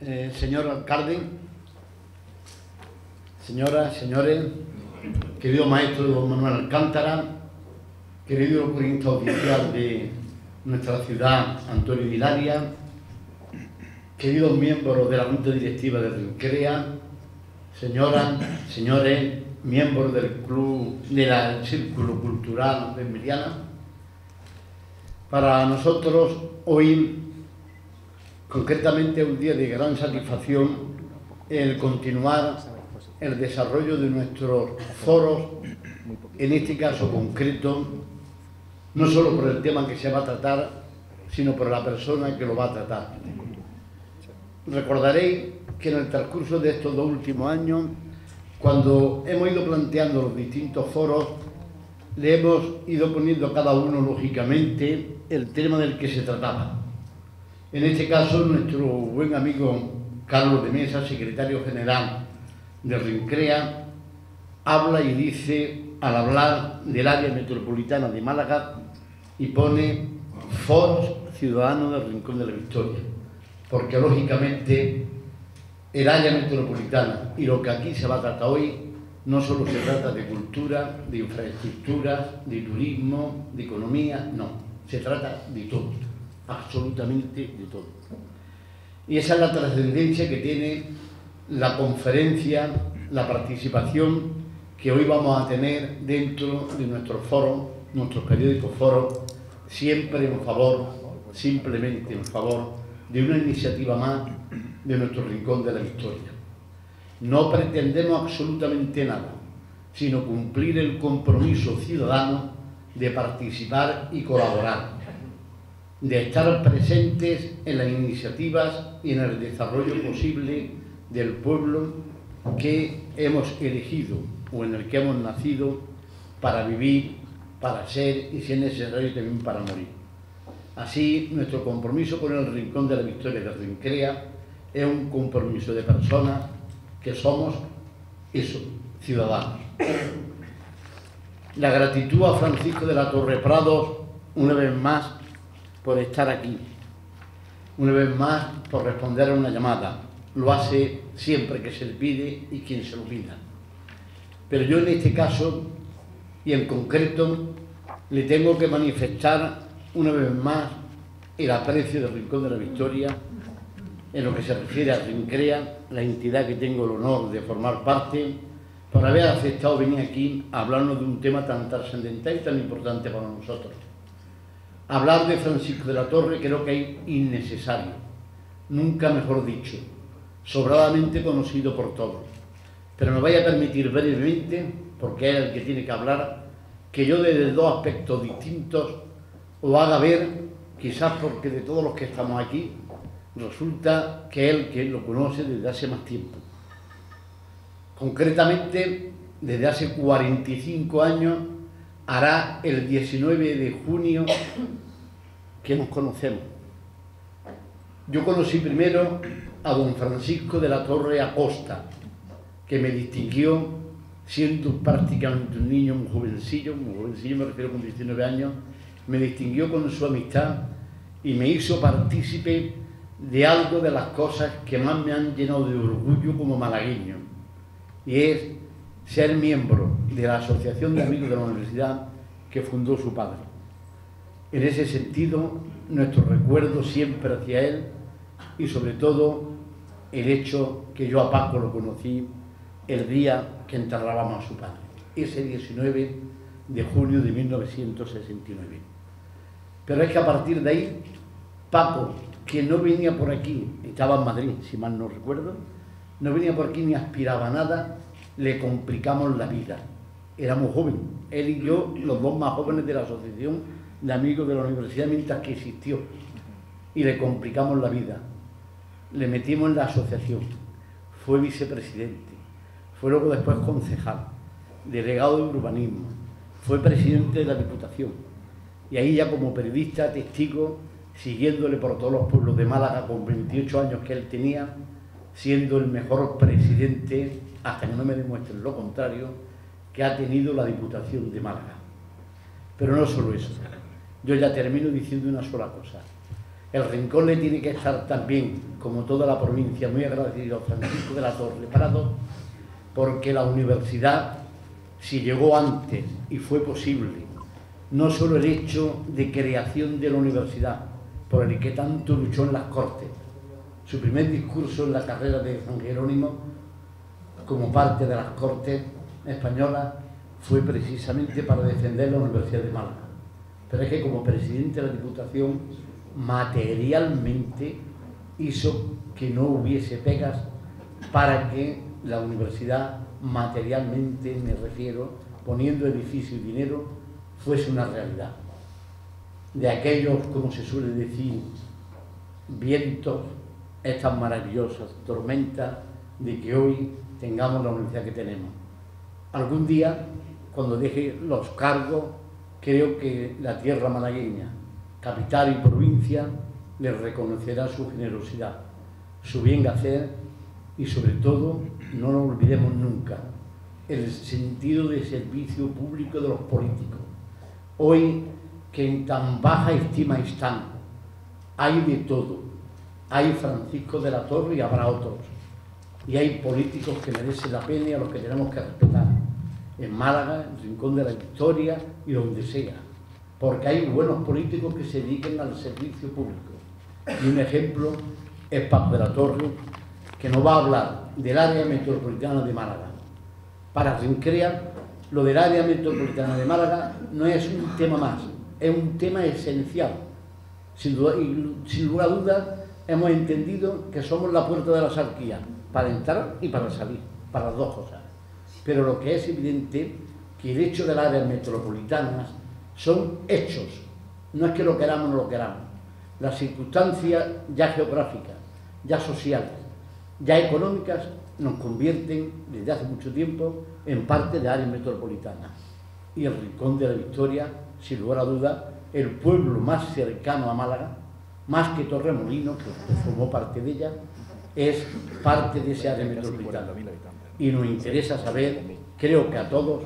Señor alcalde, señoras, señores, querido maestro don Manuel Alcántara, querido oculista oficial de nuestra ciudad, Antonio Vilaria, queridos miembros de la Junta Directiva de Rincrea, señoras, señores, miembros del club, del Círculo Cultural de Emiliana. Para nosotros hoy, concretamente, es un día de gran satisfacción el continuar el desarrollo de nuestros foros, en este caso concreto, no solo por el tema que se va a tratar, sino por la persona que lo va a tratar. Recordaréis que en el transcurso de estos 2 últimos años, cuando hemos ido planteando los distintos foros, le hemos ido poniendo cada uno, lógicamente, el tema del que se trataba. En este caso, nuestro buen amigo Carlos de Mesa, secretario general de Rincrea, habla y dice, al hablar del área metropolitana de Málaga, y pone foros ciudadanos del Rincón de la Victoria, porque lógicamente el área metropolitana y lo que aquí se va a tratar hoy no solo se trata de cultura, de infraestructuras, de turismo, de economía, no, se trata de todo, absolutamente de todo. Y esa es la trascendencia que tiene la conferencia, la participación que hoy vamos a tener dentro de nuestros foros, nuestros periódicos foros, siempre en favor, simplemente en favor de una iniciativa más de nuestro Rincón de la Victoria. No pretendemos absolutamente nada, sino cumplir el compromiso ciudadano de participar y colaborar, de estar presentes en las iniciativas y en el desarrollo posible del pueblo que hemos elegido o en el que hemos nacido para vivir, para ser y, si es necesario, también para morir. Así, nuestro compromiso con el Rincón de la Victoria de Rincrea es un compromiso de personas que somos eso, ciudadanos. La gratitud a Francisco de la Torre Prados, una vez más, por estar aquí, una vez más por responder a una llamada. Lo hace siempre que se le pide y quien se lo pida. Pero yo en este caso, y en concreto, le tengo que manifestar una vez más el aprecio del Rincón de la Victoria en lo que se refiere a Rincrea, la entidad que tengo el honor de formar parte, por haber aceptado venir aquí a hablarnos de un tema tan trascendental y tan importante para nosotros. Hablar de Francisco de la Torre creo que es innecesario, nunca mejor dicho, sobradamente conocido por todos. Pero me voy a permitir brevemente, porque es el que tiene que hablar, que yo desde 2 aspectos distintos os haga ver, quizás porque de todos los que estamos aquí, resulta que es el que lo conoce desde hace más tiempo. Concretamente, desde hace 45 años, hará el 19 de junio que nos conocemos. Yo conocí primero a don Francisco de la Torre Acosta, que me distinguió siendo prácticamente un niño, muy jovencillo me refiero con 19 años, me distinguió con su amistad y me hizo partícipe de algo de las cosas que más me han llenado de orgullo como malagueño, y es ser miembro de la Asociación de Amigos de la Universidad que fundó su padre. En ese sentido, nuestro recuerdo siempre hacia él y sobre todo el hecho que yo a Paco lo conocí el día que enterrábamos a su padre, ese 19 de junio de 1969. Pero es que a partir de ahí, Paco, que no venía por aquí, estaba en Madrid, si mal no recuerdo, no venía por aquí ni aspiraba a nada, le complicamos la vida. Éramos jóvenes, él y yo, los 2 más jóvenes de la Asociación de Amigos de la Universidad mientras que existió, y le complicamos la vida. Le metimos en la asociación, fue vicepresidente, fue luego después concejal, delegado de urbanismo, fue presidente de la Diputación, y ahí ya como periodista, testigo, siguiéndole por todos los pueblos de Málaga con 28 años que él tenía, siendo el mejor presidente, hasta que no me demuestren lo contrario, que ha tenido la Diputación de Málaga. Pero no solo eso, yo ya termino diciendo una sola cosa. El Rincón le tiene que estar también, como toda la provincia, muy agradecido a Francisco de la Torre Prado, porque la universidad, si llegó antes y fue posible, no solo el hecho de creación de la universidad, por el que tanto luchó en las Cortes, su primer discurso en la carrera de San Jerónimo, como parte de las Cortes españolas, fue precisamente para defender la Universidad de Málaga. Pero es que como presidente de la Diputación, materialmente hizo que no hubiese pegas para que la universidad, materialmente me refiero, poniendo edificio y dinero, fuese una realidad. De aquellos, como se suele decir, vientos, estas maravillosas tormentas, de que hoy tengamos la universidad que tenemos. Algún día, cuando deje los cargos, creo que la tierra malagueña, capital y provincia, les reconocerá su generosidad, su bien hacer y sobre todo, no lo olvidemos nunca, el sentido de servicio público de los políticos. Hoy, que en tan baja estima están, hay de todo. Hay Francisco de la Torre y habrá otros. Y hay políticos que merecen la pena y a los que tenemos que respetar. En Málaga, en el Rincón de la Victoria y donde sea. Porque hay buenos políticos que se dediquen al servicio público. Y un ejemplo es Paco de la Torre, que nos va a hablar del área metropolitana de Málaga. Para Rincrea, lo del área metropolitana de Málaga no es un tema más, es un tema esencial. Sin lugar a dudas, hemos entendido que somos la puerta de la sarquía, para entrar y para salir, para las dos cosas. Pero lo que es evidente que el hecho de las áreas metropolitanas son hechos, no es que lo queramos o no lo queramos. Las circunstancias ya geográficas, ya sociales, ya económicas, nos convierten desde hace mucho tiempo en parte de áreas metropolitanas. Y el Rincón de la Victoria, sin lugar a dudas, el pueblo más cercano a Málaga, más que Torremolinos, que formó parte de ella, es parte de ese área metropolitana. Y nos interesa saber, creo que a todos,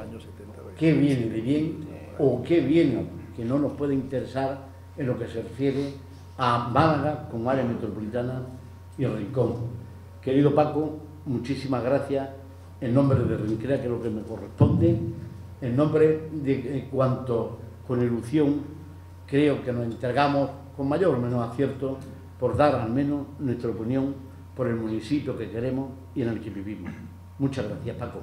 qué viene de bien o qué viene que no nos puede interesar en lo que se refiere a Málaga como área metropolitana y el Rincón. Querido Paco, muchísimas gracias en nombre de Rincrea, que es lo que me corresponde, en nombre de cuanto con ilusión creo que nos entregamos con mayor o menos acierto por dar al menos nuestra opinión por el municipio que queremos y en el que vivimos. Muchas gracias, Paco.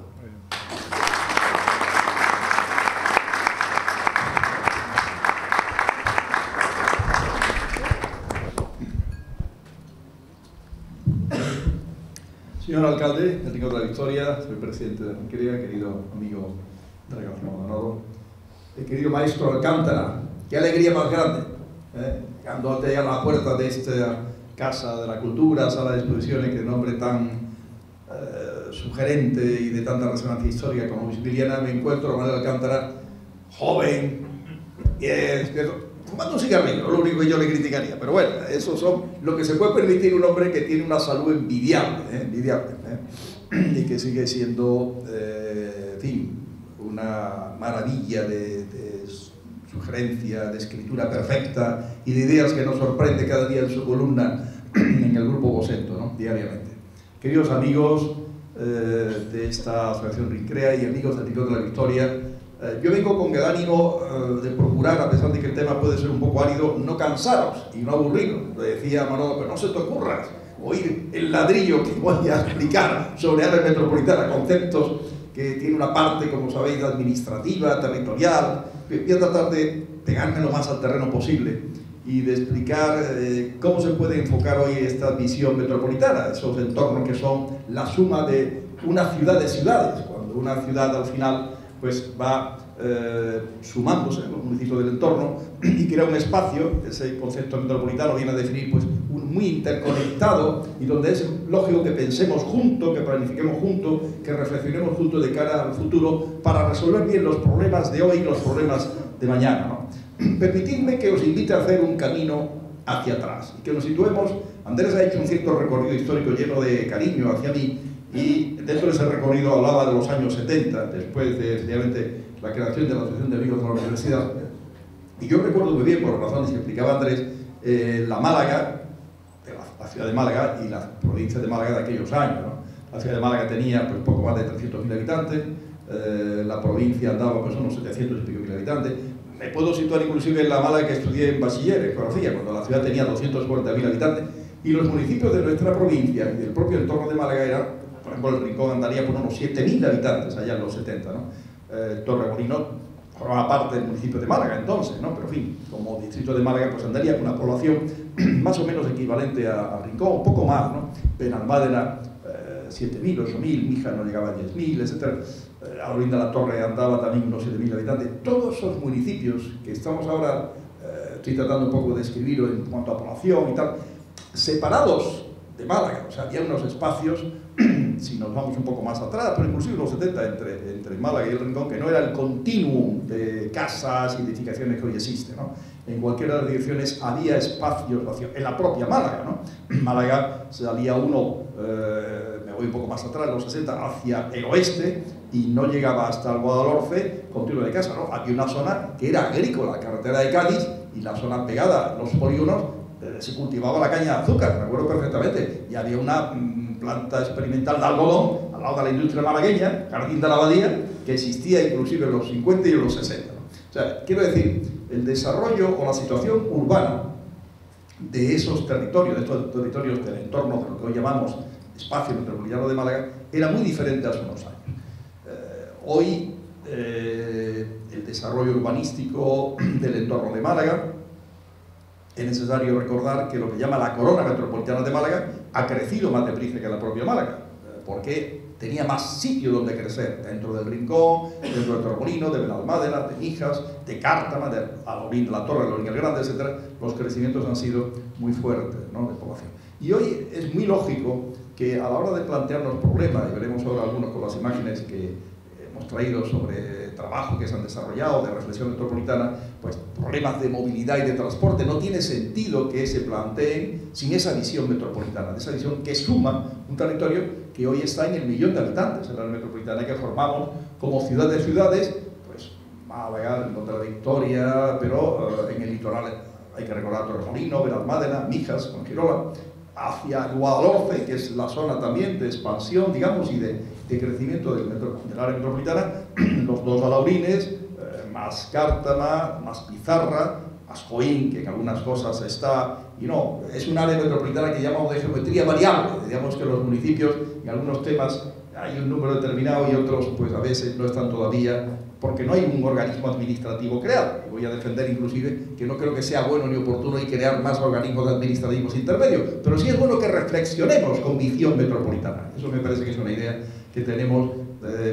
Señor alcalde del Rincón de la Victoria, soy presidente de Rincrea, querido amigo Ramón Manolo, querido maestro Alcántara, qué alegría más grande, llegando a la puerta de esta Casa de la Cultura, sala de exposiciones, que nombre tan sugerente y de tanta resonancia histórica como Visibiliana, me encuentro con Manuel Alcántara, joven, fumando un cigarrillo, lo único que yo le criticaría, pero bueno, eso son lo que se puede permitir un hombre que tiene una salud envidiable, y que sigue siendo, en fin, una maravilla de sugerencia, de escritura perfecta y de ideas que nos sorprende cada día en su columna en el grupo Vocento, ¿no? Diariamente. Queridos amigos de esta asociación Rincrea y amigos del Rincón de la Victoria, yo vengo con el ánimo de procurar, a pesar de que el tema puede ser un poco árido, no cansaros y no aburriros. Le decía a Manolo, pero no se te ocurra oír el ladrillo que voy a explicar sobre área metropolitana, conceptos que tiene una parte, como sabéis, administrativa, territorial. Voy a tratar de pegarme lo más al terreno posible y de explicar cómo se puede enfocar hoy esta visión metropolitana, esos entornos que son la suma de una ciudad de ciudades, cuando una ciudad al final pues va sumándose los municipios del entorno y crea un espacio. Ese concepto metropolitano viene a definir pues un muy interconectado y donde es lógico que pensemos juntos, que planifiquemos juntos, que reflexionemos juntos de cara al futuro para resolver bien los problemas de hoy y los problemas de mañana, ¿no? Permitidme que os invite a hacer un camino hacia atrás y que nos situemos. Andrés ha hecho un cierto recorrido histórico lleno de cariño hacia mí, y dentro de ese recorrido hablaba de los años 70, después de efectivamente la creación de la Asociación de Amigos de la Universidad. Y yo recuerdo muy bien, por las razones que explicaba Andrés, la Málaga, la ciudad de Málaga y la provincia de Málaga de aquellos años, ¿no? La ciudad de Málaga tenía pues poco más de 300.000 habitantes, la provincia andaba pues unos 700 y pico mil habitantes. Me puedo situar inclusive en la Málaga que estudié en bachiller, en geografía, cuando la ciudad tenía 240.000 habitantes, y los municipios de nuestra provincia y del propio entorno de Málaga eran, por ejemplo, el Rincón andaría por unos 7.000 habitantes allá en los 70, ¿no? Torremolinos formaba parte del municipio de Málaga entonces, ¿no? Pero en fin, como distrito de Málaga pues andaría con una población más o menos equivalente a Rincón, un poco más, ¿no? Benalmádena 7.000, 8.000, Mijas no llegaba a 10.000, etc. Alorín de la Torre andaba también unos 7.000 habitantes. Todos esos municipios que estamos ahora, estoy tratando un poco de escribir en cuanto a población y tal, separados de Málaga, o sea, había unos espacios, si nos vamos un poco más atrás, pero inclusive los 70 entre Málaga y el Rincón, que no era el continuum de casas y edificaciones que hoy existe, ¿no? En cualquiera de las direcciones había espacios vacíos, en la propia Málaga, ¿no? Málaga salía uno, me voy un poco más atrás, en los 60, hacia el oeste, y no llegaba hasta el Guadalhorce continuo de casa, ¿no? Había una zona que era agrícola, carretera de Cádiz, y la zona pegada, los polígonos, se cultivaba la caña de azúcar, me acuerdo perfectamente, y había una planta experimental de algodón al lado de la industria malagueña, Jardín de la Abadía, que existía inclusive en los 50 y en los 60, ¿no? O sea, quiero decir, el desarrollo o la situación urbana de esos territorios, de estos territorios del entorno de lo que hoy llamamos espacio metropolitano de Málaga, era muy diferente hace unos años. Hoy el desarrollo urbanístico del entorno de Málaga, es necesario recordar que lo que llama la corona metropolitana de Málaga ha crecido más deprisa que la propia Málaga, porque tenía más sitio donde crecer, dentro del Rincón, dentro de Torremolinos, de Benalmádena, de Mijas, de Cártama, de Alorín de la Torre, de Alorín el Grande, etc. Los crecimientos han sido muy fuertes, ¿no?, de población. Y hoy es muy lógico que a la hora de plantearnos problemas, y veremos ahora algunos con las imágenes que hemos traído sobre trabajo que se han desarrollado, de reflexión metropolitana, pues problemas de movilidad y de transporte, no tiene sentido que se planteen sin esa visión metropolitana, de esa visión que suma un territorio que hoy está en el 1.000.000 de habitantes, en la área metropolitana, que formamos como ciudad de ciudades, pues Málaga, el Monte de la Victoria, pero en el litoral hay que recordar Torremolinos, Benalmádena, Mijas, Fuengirola, hacia Guadalhorce, que es la zona también de expansión, digamos, y de crecimiento del área metropolitana, los dos Alaurines, más Cártama, más Pizarra, más Joín, que en algunas cosas está, y no, es un área metropolitana que llamamos de geometría variable, digamos que los municipios en algunos temas hay un número determinado y otros pues a veces no están todavía, porque no hay un organismo administrativo creado. Voy a defender inclusive que no creo que sea bueno ni oportuno y crear más organismos administrativos intermedios, pero sí es bueno que reflexionemos con visión metropolitana. Eso me parece que es una idea que tenemos,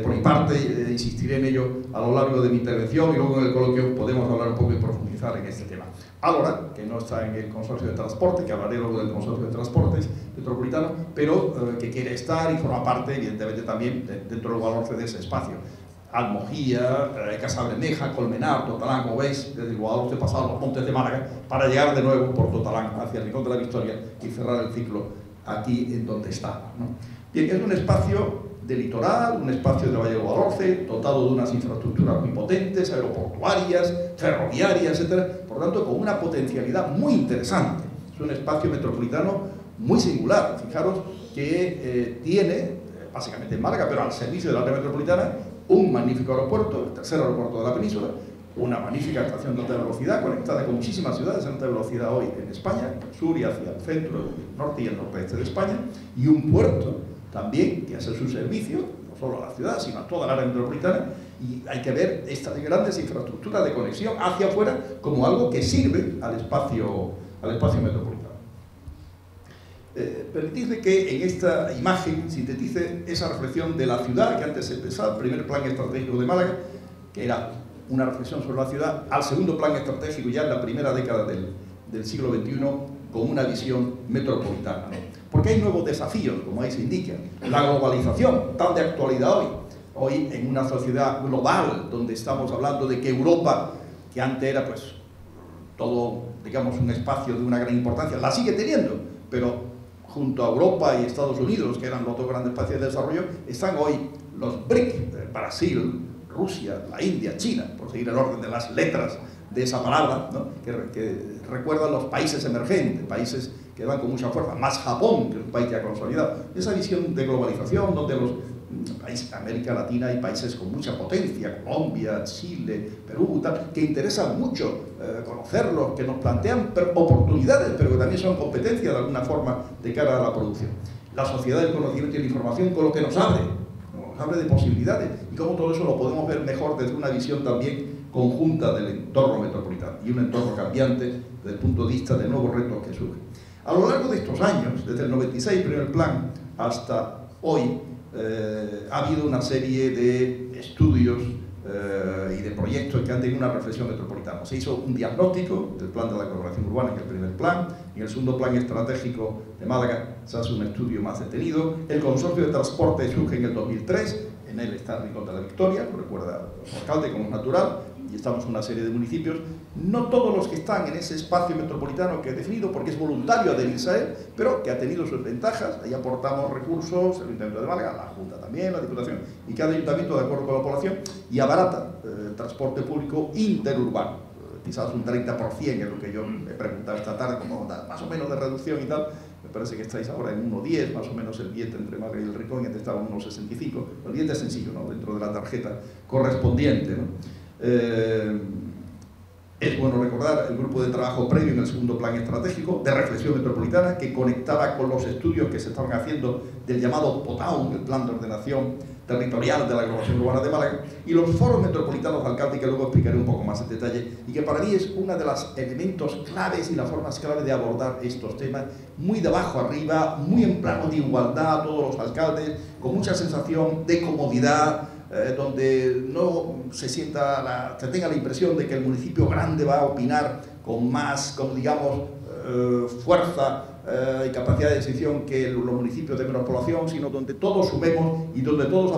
por mi parte, insistiré en ello a lo largo de mi intervención, y luego en el coloquio podemos hablar un poco y profundizar en este tema. Ahora, que no está en el consorcio de transporte, que hablaré luego del consorcio de transportes metropolitano, pero que quiere estar y forma parte, evidentemente, también dentro del Guadalhorce de ese espacio. Almojía, Casabermeja, Colmenar, Totalán, como veis, desde el Guadalhorce pasado a los montes de Málaga, para llegar de nuevo por Totalán hacia el Rincón de la Victoria y cerrar el ciclo aquí en donde está, ¿no? Bien, es un espacio de litoral, un espacio de Valle del Guadalhorce, dotado de unas infraestructuras muy potentes, aeroportuarias, ferroviarias, etc. Por tanto, con una potencialidad muy interesante. Es un espacio metropolitano muy singular. Fijaros que tiene, básicamente en Málaga, pero al servicio de la área metropolitana, un magnífico aeropuerto, el tercer aeropuerto de la península, una magnífica estación de alta velocidad conectada con muchísimas ciudades de alta velocidad hoy en España, en el sur y hacia el centro, el norte y el nordeste de España, y un puerto también que hace su servicio, no solo a la ciudad, sino a toda la área metropolitana, y hay que ver estas grandes infraestructuras de conexión hacia afuera como algo que sirve al espacio metropolitano. Permitidme que en esta imagen sintetice esa reflexión de la ciudad que antes empezaba, el primer plan estratégico de Málaga, que era una reflexión sobre la ciudad, al segundo plan estratégico ya en la primera década del siglo XXI, con una visión metropolitana, ¿no? Porque hay nuevos desafíos, como ahí se indica. La globalización, tan de actualidad hoy en una sociedad global, donde estamos hablando de que Europa, que antes era pues todo, digamos, un espacio de una gran importancia, la sigue teniendo, pero junto a Europa y Estados Unidos, que eran los dos grandes espacios de desarrollo, están hoy los BRIC, Brasil, Rusia, la India, China, por seguir el orden de las letras de esa palabra, ¿no? que recuerdan los países emergentes, países que van con mucha fuerza, más Japón, que es un país ya consolidado. Esa visión de globalización, donde los países de América Latina hay países con mucha potencia, Colombia, Chile, Perú, tal, que interesan mucho conocerlos, que nos plantean oportunidades, pero que también son competencias de alguna forma de cara a la producción. La sociedad del conocimiento y la información con lo que nos abre de posibilidades, y cómo todo eso lo podemos ver mejor desde una visión también conjunta del entorno metropolitano, y un entorno cambiante desde el punto de vista de nuevos retos que surgen. A lo largo de estos años, desde el 96, primer plan, hasta hoy, ha habido una serie de estudios y de proyectos que han tenido una reflexión metropolitana. Se hizo un diagnóstico del plan de la aglomeración urbana, que es el primer plan. En el segundo plan estratégico de Málaga se hace un estudio más detenido. El consorcio de transporte surge en el 2003, en él está Rincón de la Victoria, lo recuerda el alcalde como es natural, y estamos en una serie de municipios, no todos los que están en ese espacio metropolitano que he definido, porque es voluntario adherirse a él, pero que ha tenido sus ventajas. Ahí aportamos recursos, el Ayuntamiento de Málaga, la Junta también, la Diputación, y cada ayuntamiento de acuerdo con la población, y abarata el transporte público interurbano. Quizás un 30% es lo que yo he preguntado esta tarde, como más o menos de reducción y tal. Me parece que estáis ahora en 1,10, más o menos el billete entre Málaga y el Rincón, y antes estaba en 1,65. El billete es sencillo, ¿no? Dentro de la tarjeta correspondiente, ¿no? Es bueno recordar el grupo de trabajo previo en el segundo plan estratégico de reflexión metropolitana, que conectaba con los estudios que se estaban haciendo del llamado POTAUN, el Plan de Ordenación Territorial de la Aglomeración Urbana de Málaga, y los foros metropolitanos de alcalde, que luego explicaré un poco más en detalle, y que para mí es uno de los elementos claves y las formas clave de abordar estos temas, muy de abajo arriba, muy en plano de igualdad a todos los alcaldes, con mucha sensación de comodidad, donde no se tenga la impresión de que el municipio grande va a opinar con más, como digamos, fuerza y capacidad de decisión que los municipios de menor población, sino donde todos sumemos y donde todos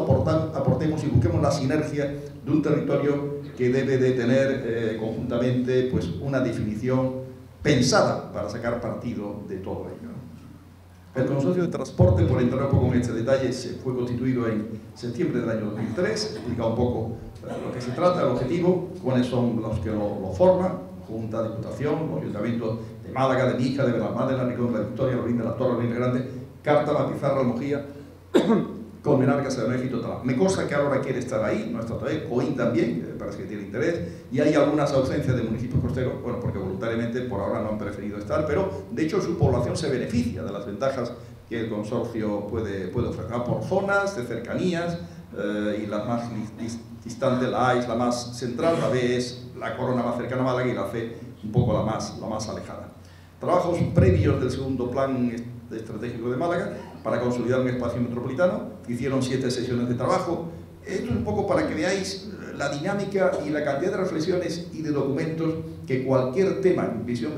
aportemos y busquemos la sinergia de un territorio que debe de tener conjuntamente pues, una definición pensada para sacar partido de todo ello. El consorcio de transporte, por entrar un poco en este detalle, se fue constituido en septiembre del año 2003, explica un poco lo que se trata, el objetivo, cuáles son los que lo forman, Junta, Diputación, los ayuntamientos de Málaga, de Mija, de Benalmádena, Rincón de la Victoria, Lorín de la Torre, Lorín Grande, Cártama, Pizarra, Almojía, Colmenar, Castellón y Totalá. Me consta que ahora quiere estar ahí, no está todavía, Coín también, parece que tiene interés, y hay algunas ausencias de municipios costeros, bueno, porque voluntariamente por ahora no han preferido estar, pero de hecho su población se beneficia de las ventajas que el consorcio puede ofrecer por zonas de cercanías, y la más distante, la A es la más central, la B es la corona más cercana a Málaga y la C un poco la más alejada. Trabajos previos del segundo plan estratégico de Málaga para consolidar un espacio metropolitano. Hicieron 7 sesiones de trabajo. Esto es un poco para que veáis la dinámica y la cantidad de reflexiones y de documentos que cualquier tema en visión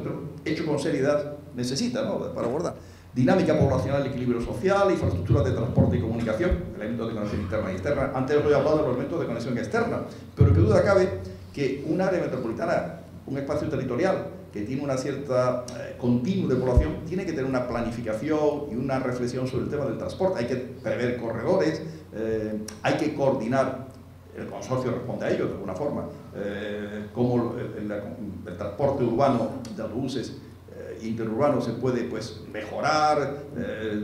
hecho con seriedad necesita, ¿no? Para abordar. Dinámica poblacional, equilibrio social, infraestructuras de transporte y comunicación, elementos de conexión interna y externa. Antes os he hablado de los elementos de conexión externa, pero que duda cabe que un área metropolitana, un espacio territorial que tiene una cierta continuo de población, tiene que tener una planificación y una reflexión sobre el tema del transporte. Hay que prever corredores, hay que coordinar, el consorcio responde a ello de alguna forma, cómo el transporte urbano de autobuses interurbano se puede pues, mejorar,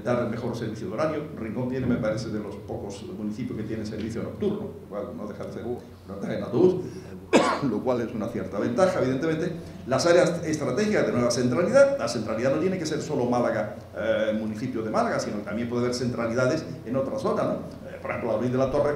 dar el mejor servicio de horario. Rincón tiene, me parece, de los pocos municipios que tiene servicio nocturno, lo cual no deja de ser en autobús, lo cual es una cierta ventaja, evidentemente. Las áreas estratégicas de nueva centralidad, la centralidad no tiene que ser solo Málaga, municipio de Málaga, sino que también puede haber centralidades en otras zonas, ¿no? Por ejemplo, Lorín de la Torre,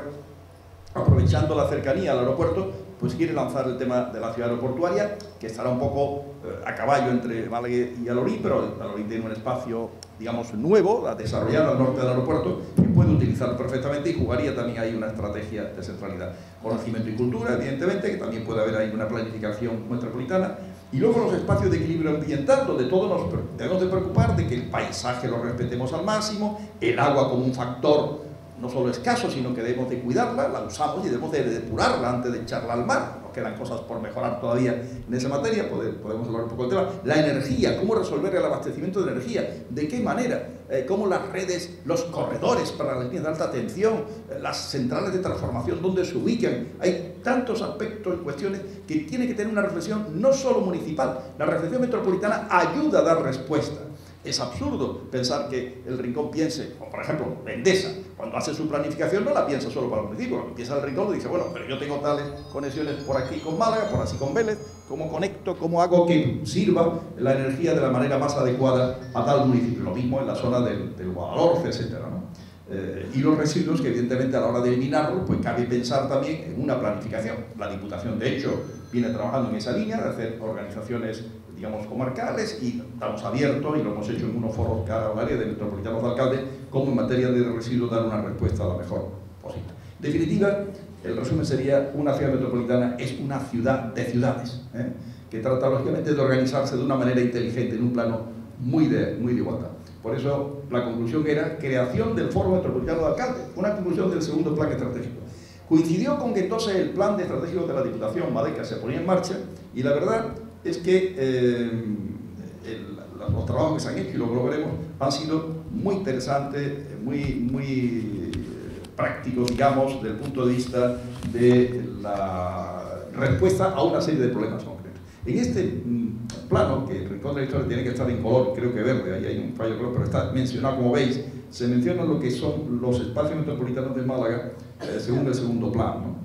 aprovechando la cercanía al aeropuerto, pues quiere lanzar el tema de la ciudad aeroportuaria, que estará un poco a caballo entre Málaga y Alorín, pero Alorín tiene un espacio, digamos, nuevo, a desarrollar al norte del aeropuerto, que puede utilizarlo perfectamente y jugaría también ahí una estrategia de centralidad. Conocimiento y cultura, evidentemente, que también puede haber ahí una planificación metropolitana. Y luego los espacios de equilibrio ambiental, donde todos nos debemos de preocupar de que el paisaje lo respetemos al máximo, el agua como un factor no solo escaso, sino que debemos de cuidarla, la usamos y debemos de depurarla antes de echarla al mar. nos quedan cosas por mejorar todavía en esa materia, podemos hablar un poco del tema. La energía, cómo resolver el abastecimiento de energía, de qué manera, cómo las redes, los corredores para las líneas de alta tensión, las centrales de transformación, dónde se ubican. Hay tantos aspectos y cuestiones que tiene que tener una reflexión no solo municipal, la reflexión metropolitana ayuda a dar respuesta. Es absurdo pensar que el Rincón piense, o por ejemplo, Endesa, cuando hace su planificación no la piensa solo para el municipio, cuando empieza el Rincón dice, bueno, pero yo tengo tales conexiones por aquí con Málaga, por así con Vélez, ¿cómo conecto, cómo hago que sirva la energía de la manera más adecuada a tal municipio? Lo mismo en la zona del Guadalhorce, etcétera, ¿no? Y los residuos que evidentemente a la hora de eliminarlos, pues cabe pensar también en una planificación. La Diputación, de hecho, viene trabajando en esa línea de hacer organizaciones, digamos, comarcales, y estamos abiertos, y lo hemos hecho en unos foros que ahora hablaré de metropolitanos de alcaldes, como en materia de residuos dar una respuesta a la mejor posible. En definitiva, el resumen sería: una ciudad metropolitana es una ciudad de ciudades, que trata lógicamente de organizarse de una manera inteligente, en un plano muy de igualdad. Por eso la conclusión era creación del Foro Metropolitano de Alcaldes, una conclusión del segundo plan estratégico. Coincidió con que entonces el plan de estratégico de la Diputación, Madeca, se ponía en marcha, y la verdad es que los trabajos que se han hecho, y lo que veremos, han sido muy interesantes, muy prácticos, digamos, desde el punto de vista de la respuesta a una serie de problemas concretos. En este plano, que el Rincón de la Historia tiene que estar en color, creo que verde, ahí hay un fallo color, pero está mencionado, como veis, se menciona lo que son los espacios metropolitanos de Málaga según el segundo plan, ¿no?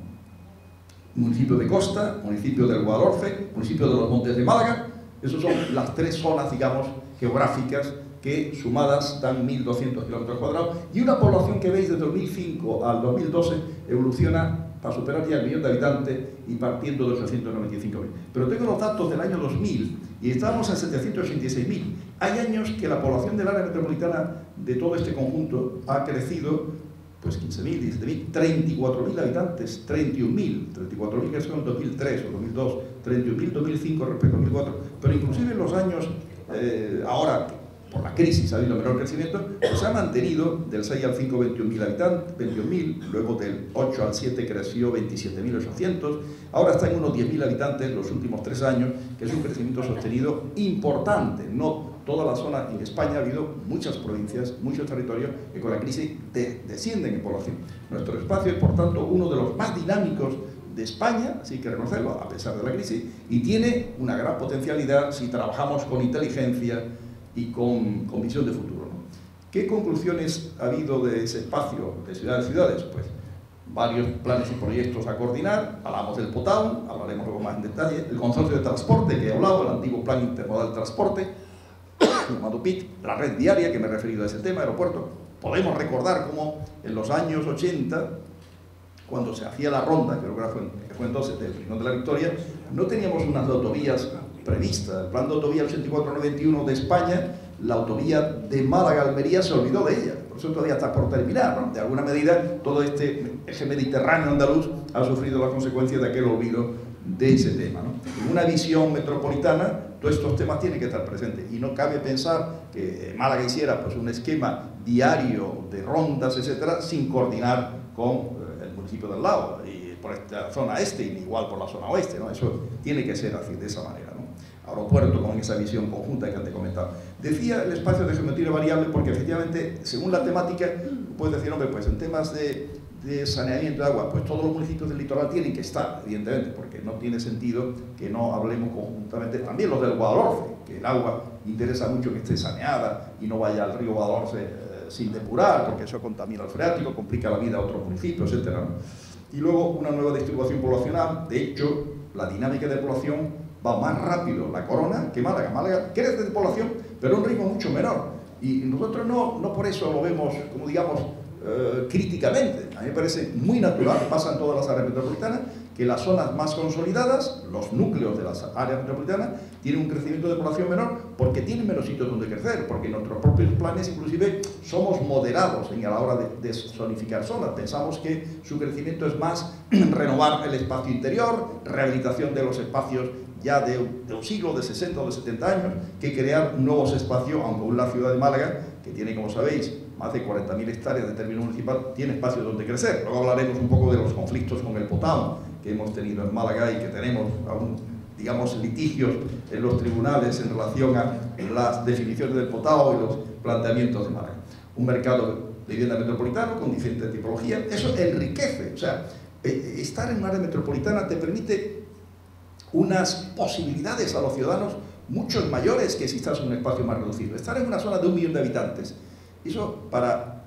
Municipio de Costa, municipio del Guadalhorce, municipio de los Montes de Málaga. Esas son las tres zonas, digamos, geográficas que sumadas dan 1.200 kilómetros cuadrados, y una población que veis de 2005 al 2012 evoluciona para superar ya el 1.000.000 de habitantes y partiendo de 895.000. Pero tengo los datos del año 2000 y estábamos en 786.000. Hay años que la población del área metropolitana de todo este conjunto ha crecido pues 15.000, 17.000, 34.000 habitantes, 34.000 que son en 2003 o 2002, 31.000 2005 respecto a 2004, pero inclusive en los años, ahora por la crisis ha habido menor crecimiento, pues se ha mantenido del 6 al 5 21.000 habitantes, 21.000, luego del 8 al 7 creció 27.800, ahora está en unos 10.000 habitantes los últimos 3 años, que es un crecimiento sostenido importante. No toda la zona en España ha habido muchas provincias, muchos territorios que con la crisis descienden en población. Nuestro espacio es, por tanto, uno de los más dinámicos de España, así que reconocerlo, a pesar de la crisis, y tiene una gran potencialidad si trabajamos con inteligencia y con visión de futuro, ¿no? ¿Qué conclusiones ha habido de ese espacio de ciudades? Pues varios planes y proyectos a coordinar. Hablamos del POTAUN, hablaremos luego más en detalle. El consorcio de transporte que he hablado, el antiguo plan intermodal de transporte, llamado PIT, la red viaria, que me he referido a ese tema, aeropuerto. Podemos recordar cómo en los años 80, cuando se hacía la ronda, creo que fue entonces del Rincón de la Victoria, no teníamos unas autovías previstas. El plan de autovía 8491 de España, la autovía de Málaga-Almería se olvidó de ella, por eso todavía está por terminar, ¿no? De alguna medida, todo este eje mediterráneo andaluz ha sufrido las consecuencias de aquel olvido de ese tema, ¿no? En una visión metropolitana, todos estos temas tienen que estar presentes, y no cabe pensar que Málaga hiciera pues un esquema diario de rondas, etcétera, sin coordinar con el municipio del lado, y por esta zona este, y igual por la zona oeste, ¿no? Eso tiene que ser así, de esa manera, ¿no? Aeropuerto con esa visión conjunta que antes comentaba. Decía el espacio de geometría variable porque efectivamente, según la temática, puedes decir, hombre, pues en temas de saneamiento de agua, pues todos los municipios del litoral tienen que estar, evidentemente, porque no tiene sentido que no hablemos conjuntamente, también los del Guadalhorce, que el agua interesa mucho que esté saneada y no vaya al río Guadalhorce sin depurar, porque eso contamina el freático, complica la vida a otros municipios, etc., ¿no? Y luego una nueva distribución poblacional. De hecho, la dinámica de población va más rápido la Corona que Málaga. Málaga crece de población, pero a un ritmo mucho menor. Y nosotros no por eso lo vemos, como digamos, críticamente. A mí me parece muy natural, pasa en todas las áreas metropolitanas, que las zonas más consolidadas, los núcleos de las áreas metropolitanas, tienen un crecimiento de población menor porque tienen menos sitios donde crecer, porque en nuestros propios planes inclusive somos moderados a la hora de zonificar zonas. Pensamos que su crecimiento es más renovar el espacio interior, rehabilitación de los espacios ya de un siglo, de 60 o de 70 años, que crear nuevos espacios, aunque aún la ciudad de Málaga, que tiene, como sabéis, más de 40.000 hectáreas de término municipal, tiene espacios donde crecer. Luego hablaremos un poco de los conflictos con el POTAUN, que hemos tenido en Málaga y que tenemos aún, digamos, litigios en los tribunales en relación a las definiciones del Potao y los planteamientos de Málaga. Un mercado de vivienda metropolitano con diferentes tipologías, eso enriquece, o sea, estar en un área metropolitana te permite unas posibilidades a los ciudadanos mucho mayores que si estás en un espacio más reducido. Estar en una zona de 1 millón de habitantes, eso para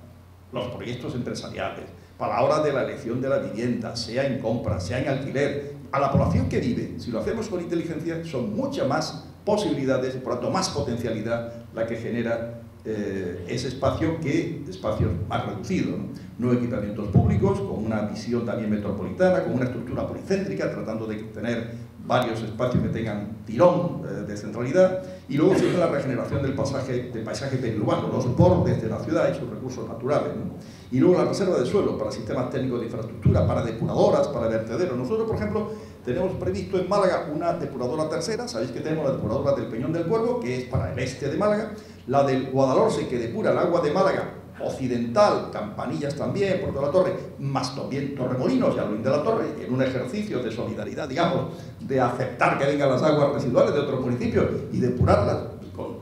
los proyectos empresariales, para la hora de la elección de la vivienda, sea en compra, sea en alquiler, a la población que vive, si lo hacemos con inteligencia, son muchas más posibilidades, por lo tanto más potencialidad la que genera ese espacio que espacios más reducidos, ¿no? Equipamientos públicos, con una visión también metropolitana, con una estructura policéntrica, tratando de tener varios espacios que tengan tirón de centralidad, y luego siempre la regeneración del paisaje periurbano, los bordes de la ciudad y sus recursos naturales, ¿no? Y luego la reserva de suelo para sistemas técnicos de infraestructura, para depuradoras, para vertederos. Nosotros, por ejemplo, tenemos previsto en Málaga una depuradora tercera. Sabéis que tenemos la depuradora del Peñón del Cuervo, que es para el este de Málaga, la del Guadalhorce, que depura el agua de Málaga occidental, Campanillas también, Puerto de la Torre, más también Torremolinos y Albuín de la Torre, en un ejercicio de solidaridad, digamos, de aceptar que vengan las aguas residuales de otros municipios y depurarlas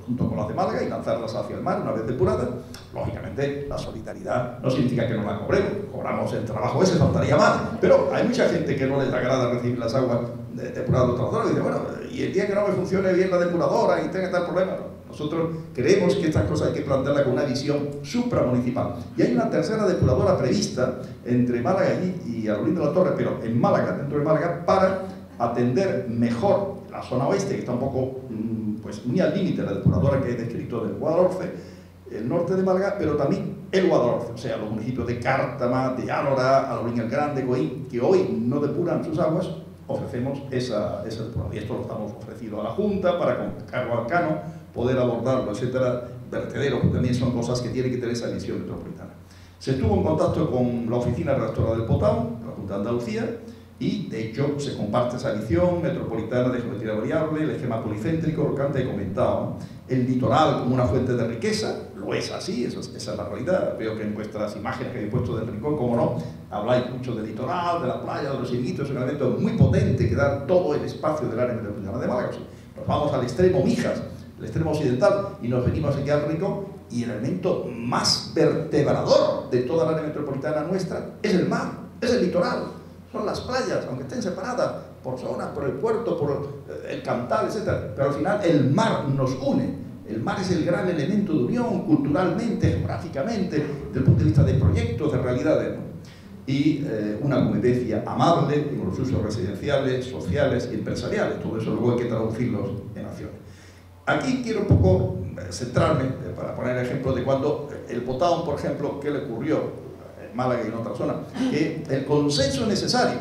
junto con las de Málaga y lanzarlas hacia el mar una vez depuradas. Lógicamente, la solidaridad no significa que no la cobremos, cobramos el trabajo ese, faltaría más, pero hay mucha gente que no les agrada recibir las aguas depuradas de otra zona y dice, bueno, y el día que no me funcione bien la depuradora y tenga tal problema, no. Nosotros creemos que estas cosas hay que plantearlas con una visión supramunicipal. Y hay una tercera depuradora prevista entre Málaga y Albuín de la Torre, pero en Málaga, dentro de Málaga, para atender mejor la zona oeste, que está un poco pues, muy al límite, la depuradora que he descrito del Guadalhorce, el norte de Málaga, pero también el Guadalhorce, o sea, los municipios de Cártama, de Ánora, Albuín el Grande, Coín, que hoy no depuran sus aguas, ofrecemos esa depuradora. Y esto lo estamos ofreciendo a la Junta para con cargo al Cano poder abordarlo, etcétera. Vertederos, que también son cosas que tienen que tener esa visión metropolitana. Se estuvo en contacto con la oficina redactora del Potao, la Junta de Andalucía, y de hecho se comparte esa visión metropolitana de geometría variable, el esquema policéntrico, lo que antes he comentado, ¿no? El litoral como una fuente de riqueza, lo es así, esa es la realidad. Veo que en vuestras imágenes que he puesto del rincón, como no, habláis mucho del litoral, de la playa, de los chiringuitos, es un elemento muy potente que da todo el espacio del área metropolitana de Málaga. Nos vamos al extremo Mijas, el extremo occidental, y nos venimos aquí al rincón, y el elemento más vertebrador de toda la área metropolitana nuestra es el mar, es el litoral, son las playas, aunque estén separadas por zonas, por el puerto, por el Cantal, etc. Pero al final el mar nos une. El mar es el gran elemento de unión, culturalmente, geográficamente, desde el punto de vista de proyectos, de realidades, ¿no? Y una convivencia amable en los usos residenciales, sociales y empresariales. Todo eso luego hay que traducirlos en acciones. Aquí quiero un poco centrarme, para poner ejemplo de cuando el Potao, por ejemplo, ¿qué le ocurrió en Málaga y en otra zona? Que el consenso necesario,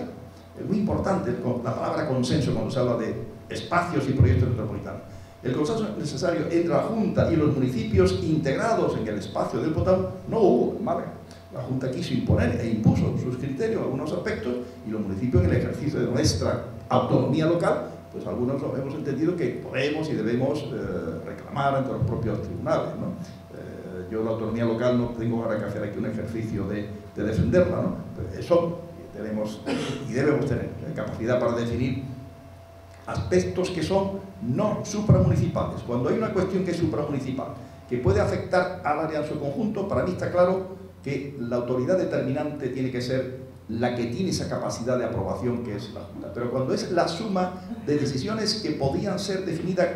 es muy importante la palabra consenso cuando se habla de espacios y proyectos metropolitanos. El consenso necesario entre la Junta y los municipios integrados en el espacio del Potao no hubo en Málaga. La Junta quiso imponer e impuso sus criterios en algunos aspectos, y los municipios, en el ejercicio de nuestra autonomía local, pues algunos hemos entendido que podemos y debemos reclamar ante los propios tribunales, ¿no? Yo la autonomía local no tengo ahora que hacer aquí un ejercicio de defenderla, ¿no? Pero eso debemos tener capacidad para definir aspectos que son no supramunicipales. Cuando hay una cuestión que es supramunicipal, que puede afectar al área en su conjunto, para mí está claro que la autoridad determinante tiene que ser la que tiene esa capacidad de aprobación, que es la Junta. Pero cuando es la suma de decisiones que podían ser definidas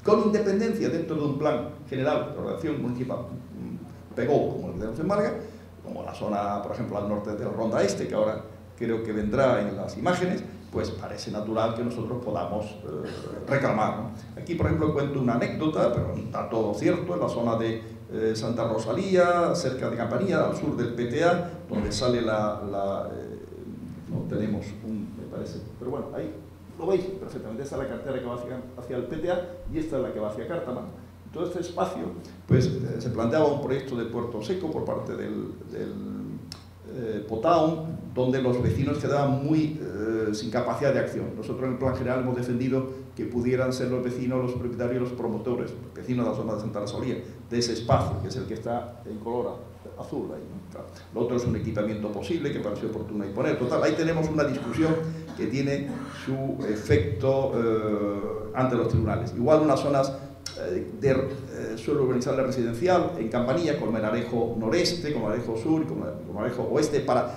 con independencia dentro de un plan general de ordenación municipal, pegó, como el que tenemos en Málaga, como la zona, por ejemplo, al norte de la Ronda Este, que ahora creo que vendrá en las imágenes, pues parece natural que nosotros podamos reclamar, ¿no? Aquí, por ejemplo, cuento una anécdota, pero está todo cierto, en la zona de Santa Rosalía, cerca de Campanilla, al sur del PTA, donde sale no tenemos me parece, pero bueno, ahí lo veis perfectamente. Esta es la carretera que va hacia el PTA y esta es la que va hacia Cártama. Todo este espacio, pues se planteaba un proyecto de Puerto Seco por parte del Potao, donde los vecinos quedaban muy sin capacidad de acción. Nosotros en el plan general hemos defendido que pudieran ser los vecinos, los propietarios, los promotores, los vecinos de la zona de Santa Rosalía, de ese espacio, que es el que está en color azul ahí, ¿no? Claro. Lo otro es un equipamiento posible que pareció oportuno imponer. Total, ahí tenemos una discusión que tiene su efecto ante los tribunales. Igual unas zonas de suelo urbanizable residencial en Campanilla, con Menarejo noreste, con Menarejo sur y con Menarejo oeste, para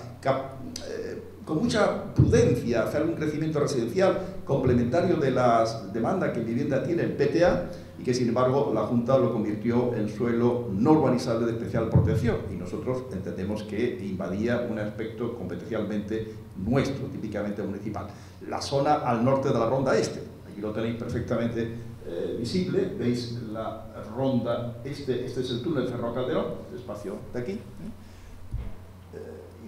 con mucha prudencia hacer un crecimiento residencial complementario de las demandas que vivienda tiene el PTA, y que sin embargo la Junta lo convirtió en suelo no urbanizable de especial protección, y nosotros entendemos que invadía un aspecto competencialmente nuestro, típicamente municipal. La zona al norte de la Ronda Este, aquí lo tenéis perfectamente visible, veis la ronda, este es el túnel Cerro Calderón, este espacio de aquí.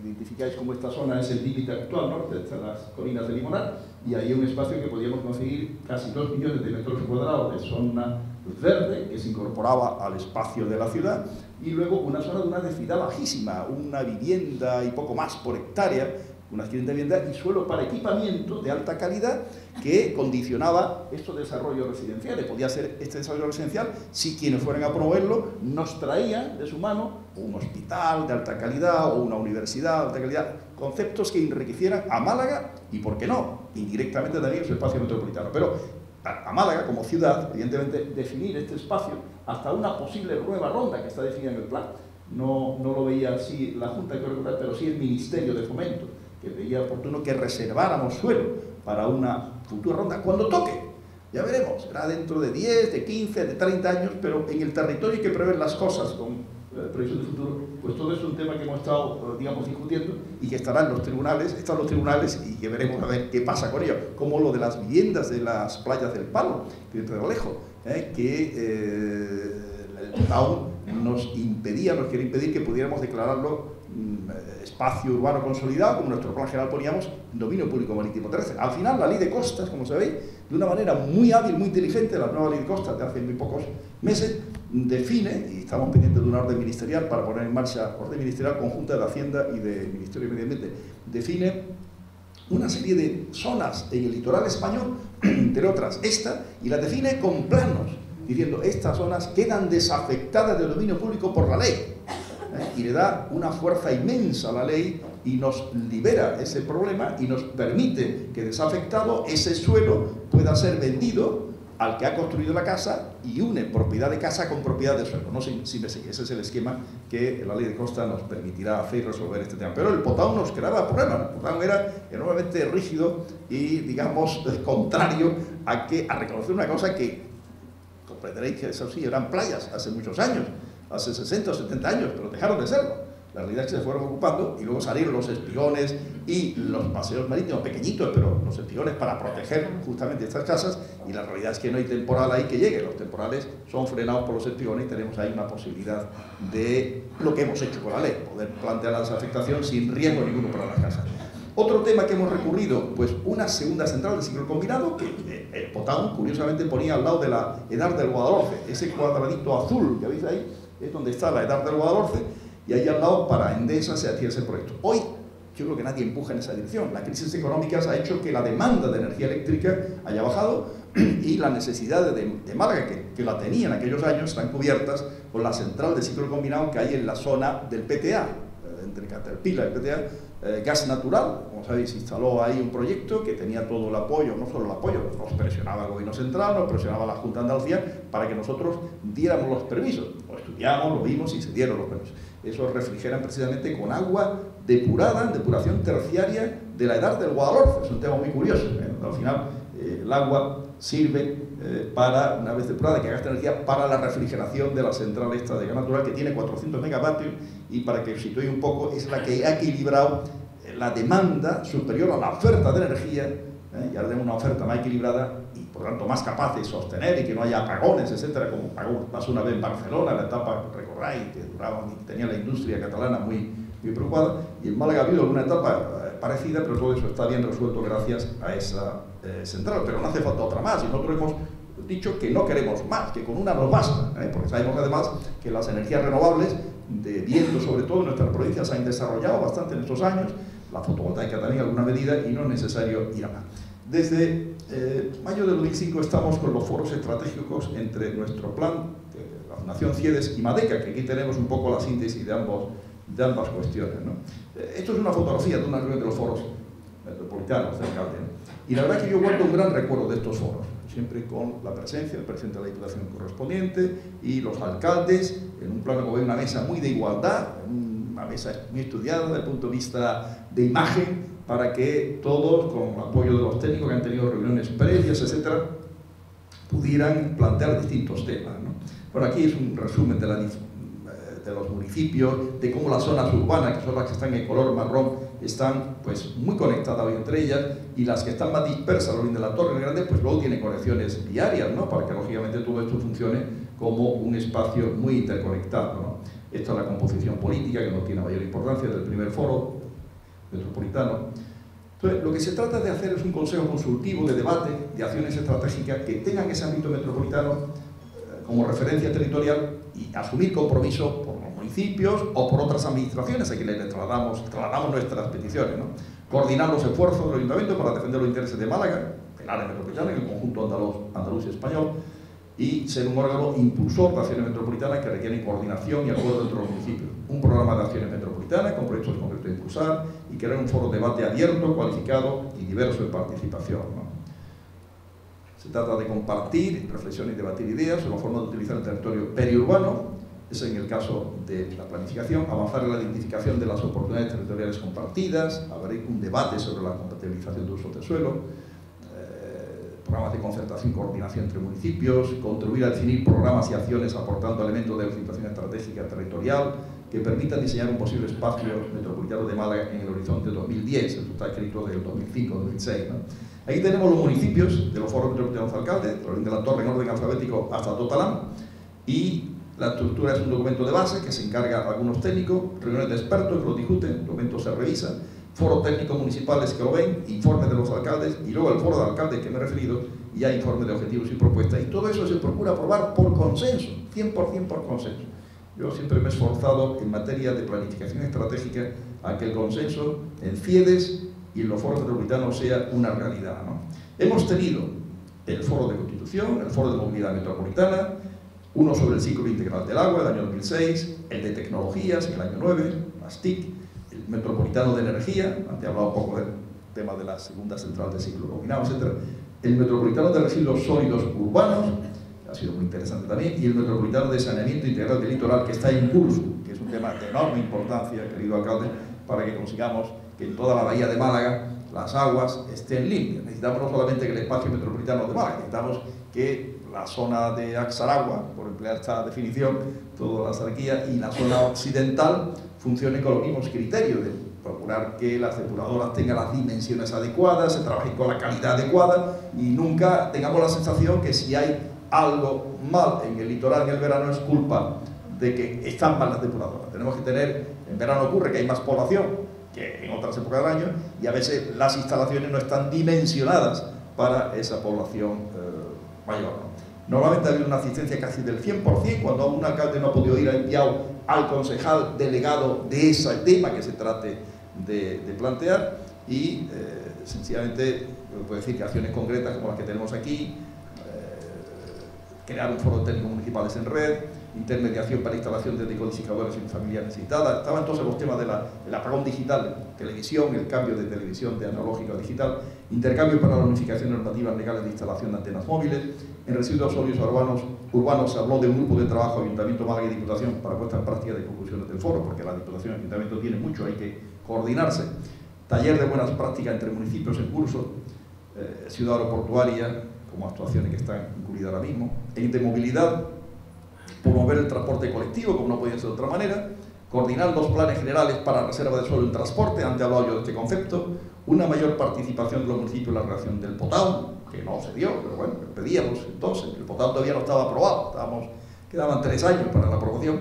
Identificáis como esta zona es el límite actual norte, de las colinas de Limonar, y ahí hay un espacio que podíamos conseguir casi 2 millones de metros cuadrados de zona verde, que se incorporaba al espacio de la ciudad, y luego una zona de una densidad bajísima, una vivienda y poco más por hectárea, una vivienda y suelo para equipamiento de alta calidad que condicionaba estos desarrollos residenciales. Podía ser este desarrollo residencial si quienes fueran a promoverlo nos traían de su mano un hospital de alta calidad o una universidad de alta calidad, conceptos que enriquecieran a Málaga y, ¿por qué no?, indirectamente también su espacio metropolitano. Pero a Málaga como ciudad, evidentemente, definir este espacio hasta una posible nueva ronda que está definida en el plan. No lo veía así la Junta, pero sí el Ministerio de Fomento, que veía oportuno que reserváramos suelo para una futura ronda, cuando toque. Ya veremos, será dentro de 10, de 15, de 30 años, pero en el territorio hay que prever las cosas con previsión de futuro. Pues todo es un tema que hemos estado, digamos, discutiendo y que estarán los tribunales, están los tribunales, y que veremos a ver qué pasa con ello, como lo de las viviendas de las playas del Palo, de Pedrolejo, que el TAU nos quiere impedir que pudiéramos declararlo espacio urbano consolidado, como nuestro plan general poníamos, dominio público marítimo terrestre. Al final, la ley de costas, como sabéis, de una manera muy hábil, muy inteligente, la nueva ley de costas de hace muy pocos meses, define, y estamos pendientes de una orden ministerial para poner en marcha, orden ministerial conjunta de Hacienda y del Ministerio de Medio Ambiente, define una serie de zonas en el litoral español, entre otras esta, y las define con planos, diciendo estas zonas quedan desafectadas del dominio público por la ley. Y le da una fuerza inmensa a la ley y nos libera ese problema y nos permite que, desafectado, ese suelo pueda ser vendido al que ha construido la casa y une propiedad de casa con propiedad de suelo. No sé si me sigue. Ese es el esquema que la ley de costa nos permitirá hacer y resolver este tema. Pero el POTAU nos creaba problemas. El POTAU era enormemente rígido y, digamos, contrario a reconocer una cosa que comprenderéis que eso sí, eran playas hace muchos años, hace 60 o 70 años, pero dejaron de serlo. La realidad es que se fueron ocupando y luego salieron los espigones y los paseos marítimos pequeñitos, pero los espigones para proteger justamente estas casas, y la realidad es que no hay temporal ahí que llegue. Los temporales son frenados por los espigones y tenemos ahí una posibilidad de lo que hemos hecho con la ley, poder plantear la desafectación sin riesgo ninguno para las casas. Otro tema que hemos recurrido, pues una segunda central de ciclo combinado que el POTAU curiosamente ponía al lado de la Edar del Guadalhorce, ese cuadradito azul que veis ahí es donde está la Edar del Guadalhorce, y ahí al lado para Endesa se hacía ese proyecto. Hoy yo creo que nadie empuja en esa dirección. La crisis económica ha hecho que la demanda de energía eléctrica haya bajado y las necesidades de Málaga, que la tenía en aquellos años, están cubiertas por la central de ciclo combinado que hay en la zona del PTA, entre Caterpillar y el PTA, gas natural. Como sabéis, instaló ahí un proyecto que tenía todo el apoyo, no solo el apoyo, nos presionaba el gobierno central, nos presionaba la Junta de Andalucía para que nosotros diéramos los permisos. Lo estudiamos, lo vimos y se dieron los permisos. Eso refrigeran precisamente con agua depurada, depuración terciaria de la Edar del Guadalhorce. Es un tema muy curioso. Al final, el agua sirve para, una vez depurada, que gasta energía para la refrigeración de la central esta de gas natural, que tiene 400 megavatios, y para que os situéis un poco, es la que ha equilibrado la demanda superior a la oferta de energía, y ahora tenemos una oferta más equilibrada y por lo tanto más capaz de sostener y que no haya apagones, etcétera, como pasó una vez en Barcelona, la etapa Recorray, que duraban y tenía la industria catalana muy preocupada, y en Málaga ha habido alguna etapa parecida, pero todo eso está bien resuelto gracias a esa central. Pero no hace falta otra más, y nosotros hemos dicho que no queremos más, que con una nos basta, porque sabemos además que las energías renovables de viento, sobre todo en nuestras provincias, se han desarrollado bastante en estos años. la fotovoltaica también en alguna medida, y no es necesario ir a más. Desde mayo del 2005 estamos con los foros estratégicos entre nuestro plan, la Fundación CIEDES y MADECA, que aquí tenemos un poco la síntesis de ambas cuestiones, ¿no? Esto es una fotografía de una reunión de los foros metropolitanos del alcalde, ¿no? Y la verdad es que yo guardo un gran recuerdo de estos foros, siempre con la presencia del presidente de la Diputación correspondiente y los alcaldes, en un plano como una mesa muy de igualdad, una mesa muy estudiada desde el punto de vista de imagen, para que todos, con el apoyo de los técnicos que han tenido reuniones previas, etcétera, pudieran plantear distintos temas, ¿no? Bueno, aquí es un resumen de los municipios, de cómo las zonas urbanas, que son las que están en color marrón, están pues muy conectadas hoy entre ellas, y las que están más dispersas, los de la Torre Grande, pues luego tienen conexiones viarias, ¿no? Para que lógicamente todo esto funcione como un espacio muy interconectado, ¿no? Esta es la composición política, que no tiene mayor importancia, del primer foro metropolitano. Entonces, lo que se trata de hacer es un consejo consultivo de debate, de acciones estratégicas que tengan ese ámbito metropolitano como referencia territorial y asumir compromisos por los municipios o por otras administraciones a quienes le trasladamos nuestras peticiones, ¿no? Coordinar los esfuerzos del Ayuntamiento para defender los intereses de Málaga, del área metropolitana, en el conjunto andaluz y español, y ser un órgano impulsor de acciones metropolitanas que requieren coordinación y acuerdo entre los municipios. Un programa de acciones metropolitanas con proyectos concretos a impulsar y crear un foro de debate abierto, cualificado y diverso en participación, ¿no? Se trata de compartir, reflexionar y debatir ideas sobre la forma de utilizar el territorio periurbano, es en el caso de la planificación, avanzar en la identificación de las oportunidades territoriales compartidas, abrir un debate sobre la compatibilización de usos del suelo, programas de concertación y coordinación entre municipios, contribuir a definir programas y acciones aportando elementos de orientación estratégica territorial que permitan diseñar un posible espacio metropolitano de Málaga en el horizonte 2010, esto está escrito del 2005-2006, ¿no? Ahí tenemos los municipios de los foros metropolitanos de alcalde, de la Torre en orden alfabético hasta Totalán, y la estructura es un documento de base que se encarga a algunos técnicos, reuniones de expertos que lo discuten, el documento se revisa, foros técnicos municipales que lo ven, informes de los alcaldes, y luego el foro de alcaldes que me he referido, y ya informes de objetivos y propuestas. Y todo eso se procura aprobar por consenso, 100% por consenso. Yo siempre me he esforzado en materia de planificación estratégica a que el consenso en CIEDES y en los foros metropolitanos sea una realidad, ¿no? Hemos tenido el foro de Constitución, el foro de movilidad metropolitana, uno sobre el ciclo integral del agua, el año 2006, el de tecnologías, en el año 9, las TIC, el metropolitano de energía, antes he hablado un poco del tema de la segunda central de ciclo combinado, etc. El metropolitano de residuos sólidos urbanos, que ha sido muy interesante también, y el metropolitano de saneamiento integral del litoral, que está en curso, que es un tema de enorme importancia, querido alcalde, para que consigamos que en toda la bahía de Málaga las aguas estén limpias. Necesitamos no solamente que el espacio metropolitano de Málaga, necesitamos que la zona de Axaragua, por emplear esta definición, toda la zarquía, y la zona occidental funcione con los mismos criterios de procurar que las depuradoras tengan las dimensiones adecuadas, se trabaje con la calidad adecuada y nunca tengamos la sensación que si hay algo mal en el litoral en el verano es culpa de que están mal las depuradoras. Tenemos que tener, en verano ocurre que hay más población que en otras épocas del año y a veces las instalaciones no están dimensionadas para esa población mayor, ¿no? Normalmente ha habido una asistencia casi del 100% cuando un alcalde no ha podido ir, ha enviado al concejal delegado de ese tema que se trate de plantear y sencillamente puedo decir que acciones concretas como las que tenemos aquí, crear un foro técnico municipales en red, intermediación para instalación de decodificadores en familias necesitadas. Estaban entonces los temas del apagón digital, televisión, el cambio de televisión de analógica a digital, intercambio para la unificación normativa legales de instalación de antenas móviles. En residuos sólidos urbanos se habló de un grupo de trabajo Ayuntamiento, Málaga y Diputación para puesta en práctica de conclusiones del foro, porque la Diputación y el Ayuntamiento tienen mucho, hay que coordinarse. Taller de buenas prácticas entre municipios en curso, ciudad aeroportuaria, como actuaciones que están incluidas ahora mismo, en de movilidad, promover el transporte colectivo, como no podía ser de otra manera, coordinar los planes generales para reserva de suelo en transporte, antes he hablado yo de este concepto, una mayor participación de los municipios en la relación del POTAU, que no se dio, pero bueno, pedíamos entonces, el POTAU todavía no estaba aprobado, quedaban 3 años para la aprobación,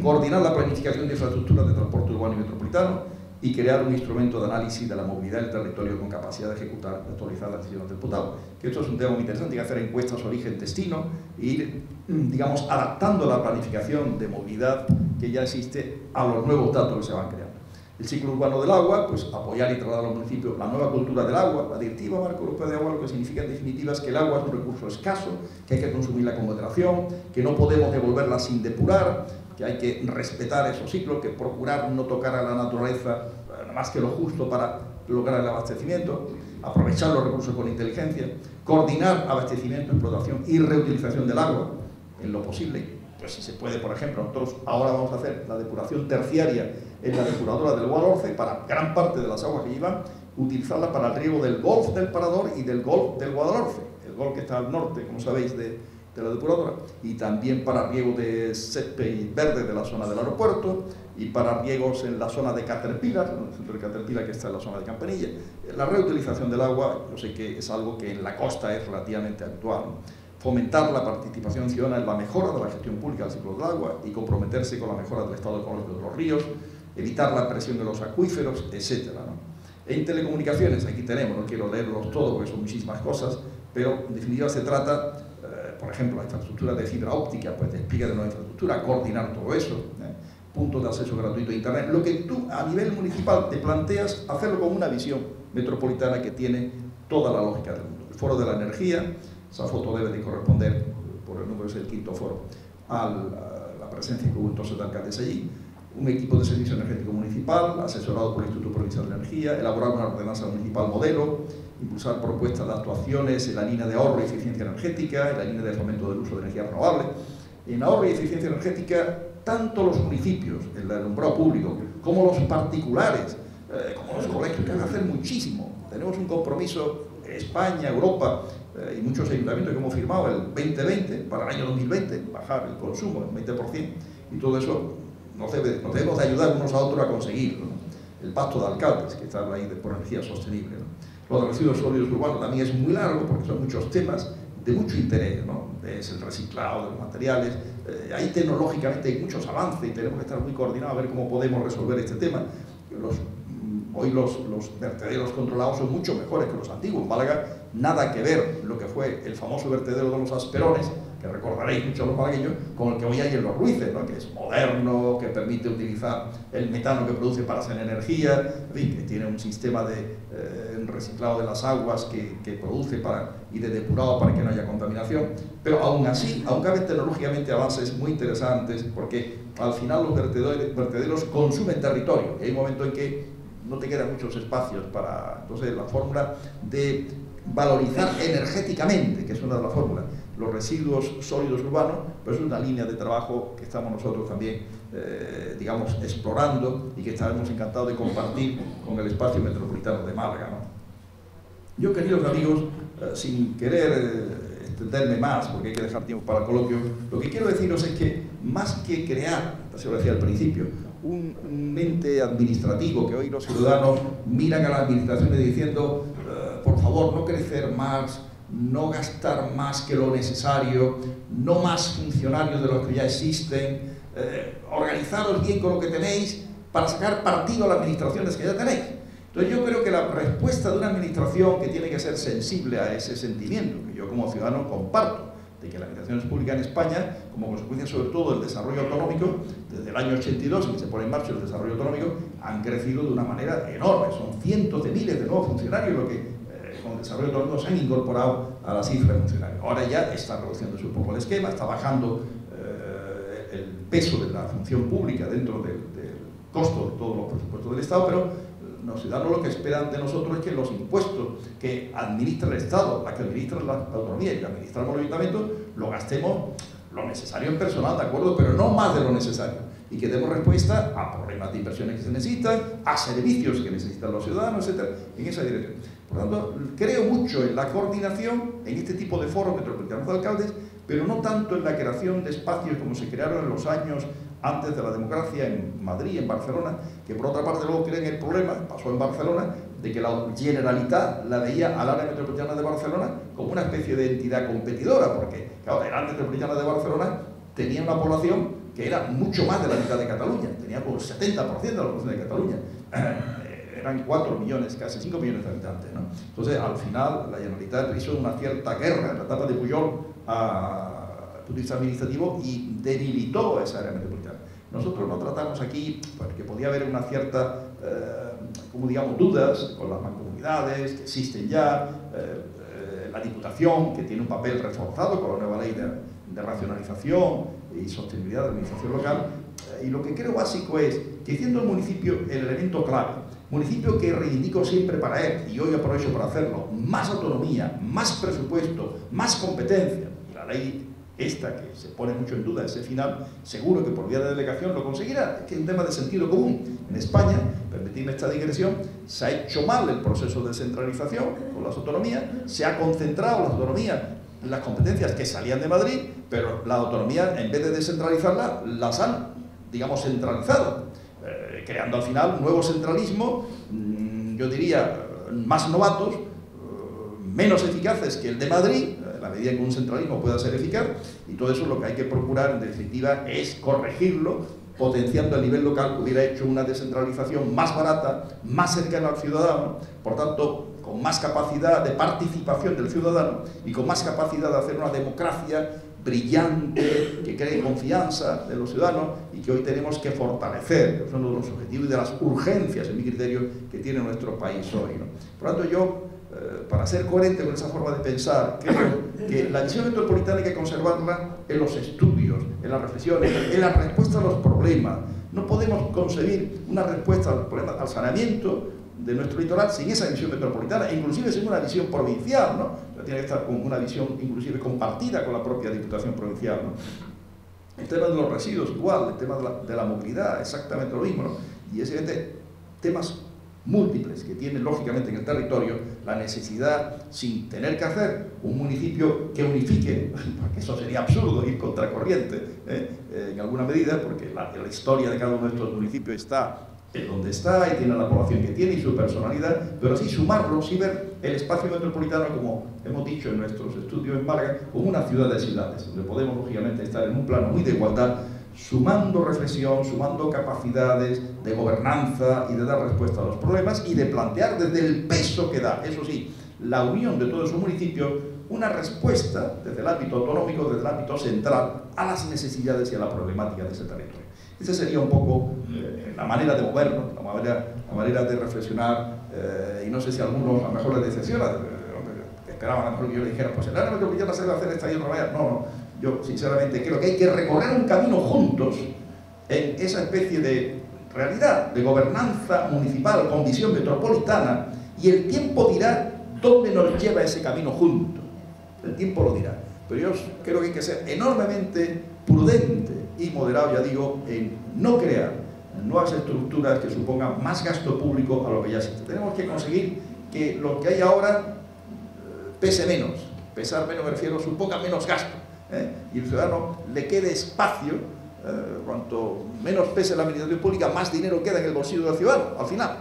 coordinar la planificación de infraestructuras de transporte urbano y metropolitano, y crear un instrumento de análisis de la movilidad del territorio con capacidad de ejecutar y actualizar las decisiones del POTAU. Que esto es un tema muy interesante, hay que hacer encuestas origen-destino e ir, digamos, adaptando la planificación de movilidad que ya existe a los nuevos datos que se van creando. El ciclo urbano del agua, pues apoyar y trasladar a los municipios la nueva cultura del agua. La Directiva Marco Europeo de Agua lo que significa en definitiva es que el agua es un recurso escaso, que hay que consumirla con moderación, que no podemos devolverla sin depurar, que hay que respetar esos ciclos, que procurar no tocar a la naturaleza más que lo justo para lograr el abastecimiento, aprovechar los recursos con inteligencia, coordinar abastecimiento, explotación y reutilización del agua en lo posible. Pues si se puede, por ejemplo, nosotros ahora vamos a hacer la depuración terciaria en la depuradora del Guadalhorce para gran parte de las aguas que llevan, utilizarla para el riego del Golf del Parador y del Golf del Guadalhorce, el Golf que está al norte, como sabéis, de la depuradora, y también para riego de césped verde de la zona del aeropuerto, y para riegos en la zona de Caterpillar, el centro de Caterpillar que está en la zona de Campanilla. La reutilización del agua, yo sé que es algo que en la costa es relativamente habitual, ¿no? Fomentar la participación ciudadana en la mejora de la gestión pública del ciclo del agua y comprometerse con la mejora del estado ecológico de los ríos, evitar la presión de los acuíferos, etc., ¿no? En telecomunicaciones, aquí tenemos, no quiero leerlos todos porque son muchísimas cosas, pero en definitiva se trata, por ejemplo, la infraestructura de fibra óptica, pues despliegue de nueva infraestructura, coordinar todo eso, puntos de acceso gratuito a Internet, lo que tú a nivel municipal te planteas, hacerlo con una visión metropolitana que tiene toda la lógica del mundo. El Foro de la Energía, esa foto debe de corresponder, por el número es el quinto foro, a la presencia que hubo entonces de alcaldes allí, un equipo de servicio energético municipal, asesorado por el Instituto Provincial de Energía, elaborar una ordenanza municipal modelo, impulsar propuestas de actuaciones en la línea de ahorro y eficiencia energética, en la línea de fomento del uso de energía renovable. En ahorro y eficiencia energética, tanto los municipios, el alumbrado público, como los particulares, como los colegios, que van a hacer muchísimo. Tenemos un compromiso, España, Europa, y muchos ayuntamientos que hemos firmado el 2020, para el año 2020, bajar el consumo en 20%, y todo eso nos debemos de ayudar unos a otros a conseguirlo, ¿no? El pacto de alcaldes, que está ahí por energía sostenible, ¿no? Los residuos sólidos urbanos también es muy largo, porque son muchos temas de mucho interés, ¿no? Es el reciclado de los materiales, ahí tecnológicamente hay muchos avances y tenemos que estar muy coordinados a ver cómo podemos resolver este tema. Hoy los vertederos controlados son mucho mejores que los antiguos. En Málaga, nada que ver lo que fue el famoso vertedero de los Asperones, que recordaréis mucho a los malagueños, con el que hoy hay en los Ruices, ¿no? Que es moderno, que permite utilizar el metano que produce para hacer energía, en fin, que tiene un sistema de reciclado de las aguas que produce y de depurado para que no haya contaminación. Pero aún así, aún caben tecnológicamente avances muy interesantes, porque al final los vertederos consumen territorio, y hay un momento en que no te quedan muchos espacios para... Entonces, la fórmula de valorizar energéticamente, que es una de las fórmulas, los residuos sólidos urbanos, pues es una línea de trabajo que estamos nosotros también, digamos, explorando y que estaremos encantados de compartir con el espacio metropolitano de Málaga, ¿no? Yo, queridos amigos, sin querer extenderme más, porque hay que dejar tiempo para el coloquio, lo que quiero deciros es que, más que crear, se lo decía al principio, un ente administrativo, que hoy los ciudadanos miran a las administraciones diciendo por favor, no crecer más, no gastar más que lo necesario, no más funcionarios de los que ya existen, organizaros bien con lo que tenéis para sacar partido a las administraciones que ya tenéis. Entonces yo creo que la respuesta de una administración que tiene que ser sensible a ese sentimiento, que yo como ciudadano comparto, de que las administraciones públicas en España, como consecuencia sobre todo del desarrollo autonómico, desde el año 82 en que se pone en marcha el desarrollo autonómico, han crecido de una manera enorme. Son cientos de miles de nuevos funcionarios los que con el desarrollo autonómico se han incorporado a la cifra de funcionarios. Ahora ya está reduciéndose un poco el esquema, está bajando el peso de la función pública dentro del costo de todos los presupuestos del Estado, pero los ciudadanos lo que esperan de nosotros es que los impuestos que administra el Estado, la que administra la autonomía y que administramos los ayuntamientos, lo gastemos lo necesario en personal, ¿de acuerdo? Pero no más de lo necesario. Y que demos respuesta a problemas de inversiones que se necesitan, a servicios que necesitan los ciudadanos, etc. En esa dirección. Por tanto, creo mucho en la coordinación, en este tipo de foros metropolitanos de alcaldes, pero no tanto en la creación de espacios como se crearon en los años antes de la democracia en Madrid, en Barcelona, que por otra parte luego creen el problema, pasó en Barcelona, de que la Generalitat la veía al área metropolitana de Barcelona como una especie de entidad competidora, porque claro, el área metropolitana de Barcelona tenía una población que era mucho más de la mitad de Cataluña, tenía por 70% de la población de Cataluña, eran 4 millones, casi 5 millones de habitantes, ¿no? Entonces, al final, la Generalitat hizo una cierta guerra en la etapa de Pujol a punto de vista administrativo y debilitó esa área metropolitana. Nosotros no tratamos aquí, porque podía haber una cierta, como digamos, dudas con las mancomunidades que existen ya, la Diputación, que tiene un papel reforzado con la nueva ley de racionalización y sostenibilidad de la administración local, y lo que creo básico es que siendo el municipio el elemento clave, municipio que reivindico siempre para él, y hoy aprovecho para hacerlo, más autonomía, más presupuesto, más competencia, y la ley esta, que se pone mucho en duda ese final, seguro que por vía de delegación lo conseguirá. Es que es un tema de sentido común. En España, permitidme esta digresión, se ha hecho mal el proceso de descentralización con las autonomías, se ha concentrado las autonomías en las competencias que salían de Madrid, pero la autonomía, en vez de descentralizarlas, las han, digamos, centralizado, creando al final un nuevo centralismo, yo diría, más novatos, menos eficaces que el de Madrid, en la medida en que un centralismo pueda ser eficaz, y todo eso lo que hay que procurar, en definitiva, es corregirlo, potenciando a nivel local, que hubiera hecho una descentralización más barata, más cercana al ciudadano, por tanto, con más capacidad de participación del ciudadano y con más capacidad de hacer una democracia brillante, que cree confianza de los ciudadanos y que hoy tenemos que fortalecer, que es uno de los objetivos y de las urgencias, en mi criterio, que tiene nuestro país hoy, ¿no? Por lo tanto, yo, para ser coherente con esa forma de pensar, creo que la visión metropolitana hay que conservarla en los estudios, en las reflexiones, en la respuesta a los problemas. No podemos concebir una respuesta a los problemas, al saneamiento de nuestro litoral sin esa visión metropolitana, inclusive sin una visión provincial, ¿no? Tiene que estar con una visión inclusive compartida con la propia Diputación Provincial, ¿no? El tema de los residuos igual, el tema de la movilidad, exactamente lo mismo, ¿no? Y es evidente, temas múltiples que tienen lógicamente en el territorio la necesidad, sin tener que hacer un municipio que unifique, porque eso sería absurdo, ir contracorriente en alguna medida, porque la historia de cada uno de estos municipios está en donde está y tiene la población que tiene y su personalidad, pero sí sumarlos y ver el espacio metropolitano, como hemos dicho en nuestros estudios en Málaga, como una ciudad de ciudades, donde podemos lógicamente estar en un plano muy de igualdad, sumando reflexión, sumando capacidades de gobernanza y de dar respuesta a los problemas y de plantear desde el peso que da, eso sí, la unión de todos esos municipios, una respuesta desde el ámbito autonómico, desde el ámbito central, a las necesidades y a la problemática de ese territorio. Esa sería un poco la manera de movernos, la manera de reflexionar, y no sé si a algunos a lo mejor les decepciona, esperaban a lo mejor que yo le dijera, pues el área metropolitana se debe hacer esta y otra manera. No, yo sinceramente creo que hay que recorrer un camino juntos en esa especie de realidad, de gobernanza municipal con visión metropolitana, y el tiempo dirá dónde nos lleva ese camino juntos. El tiempo lo dirá. Pero yo creo que hay que ser enormemente prudente y moderado, ya digo, en no crear nuevas estructuras que supongan más gasto público a lo que ya existe. Tenemos que conseguir que lo que hay ahora pese menos. Pesar menos, me refiero, suponga menos gasto, y el ciudadano le quede espacio. Cuanto menos pese la administración pública, más dinero queda en el bolsillo del ciudadano, al final.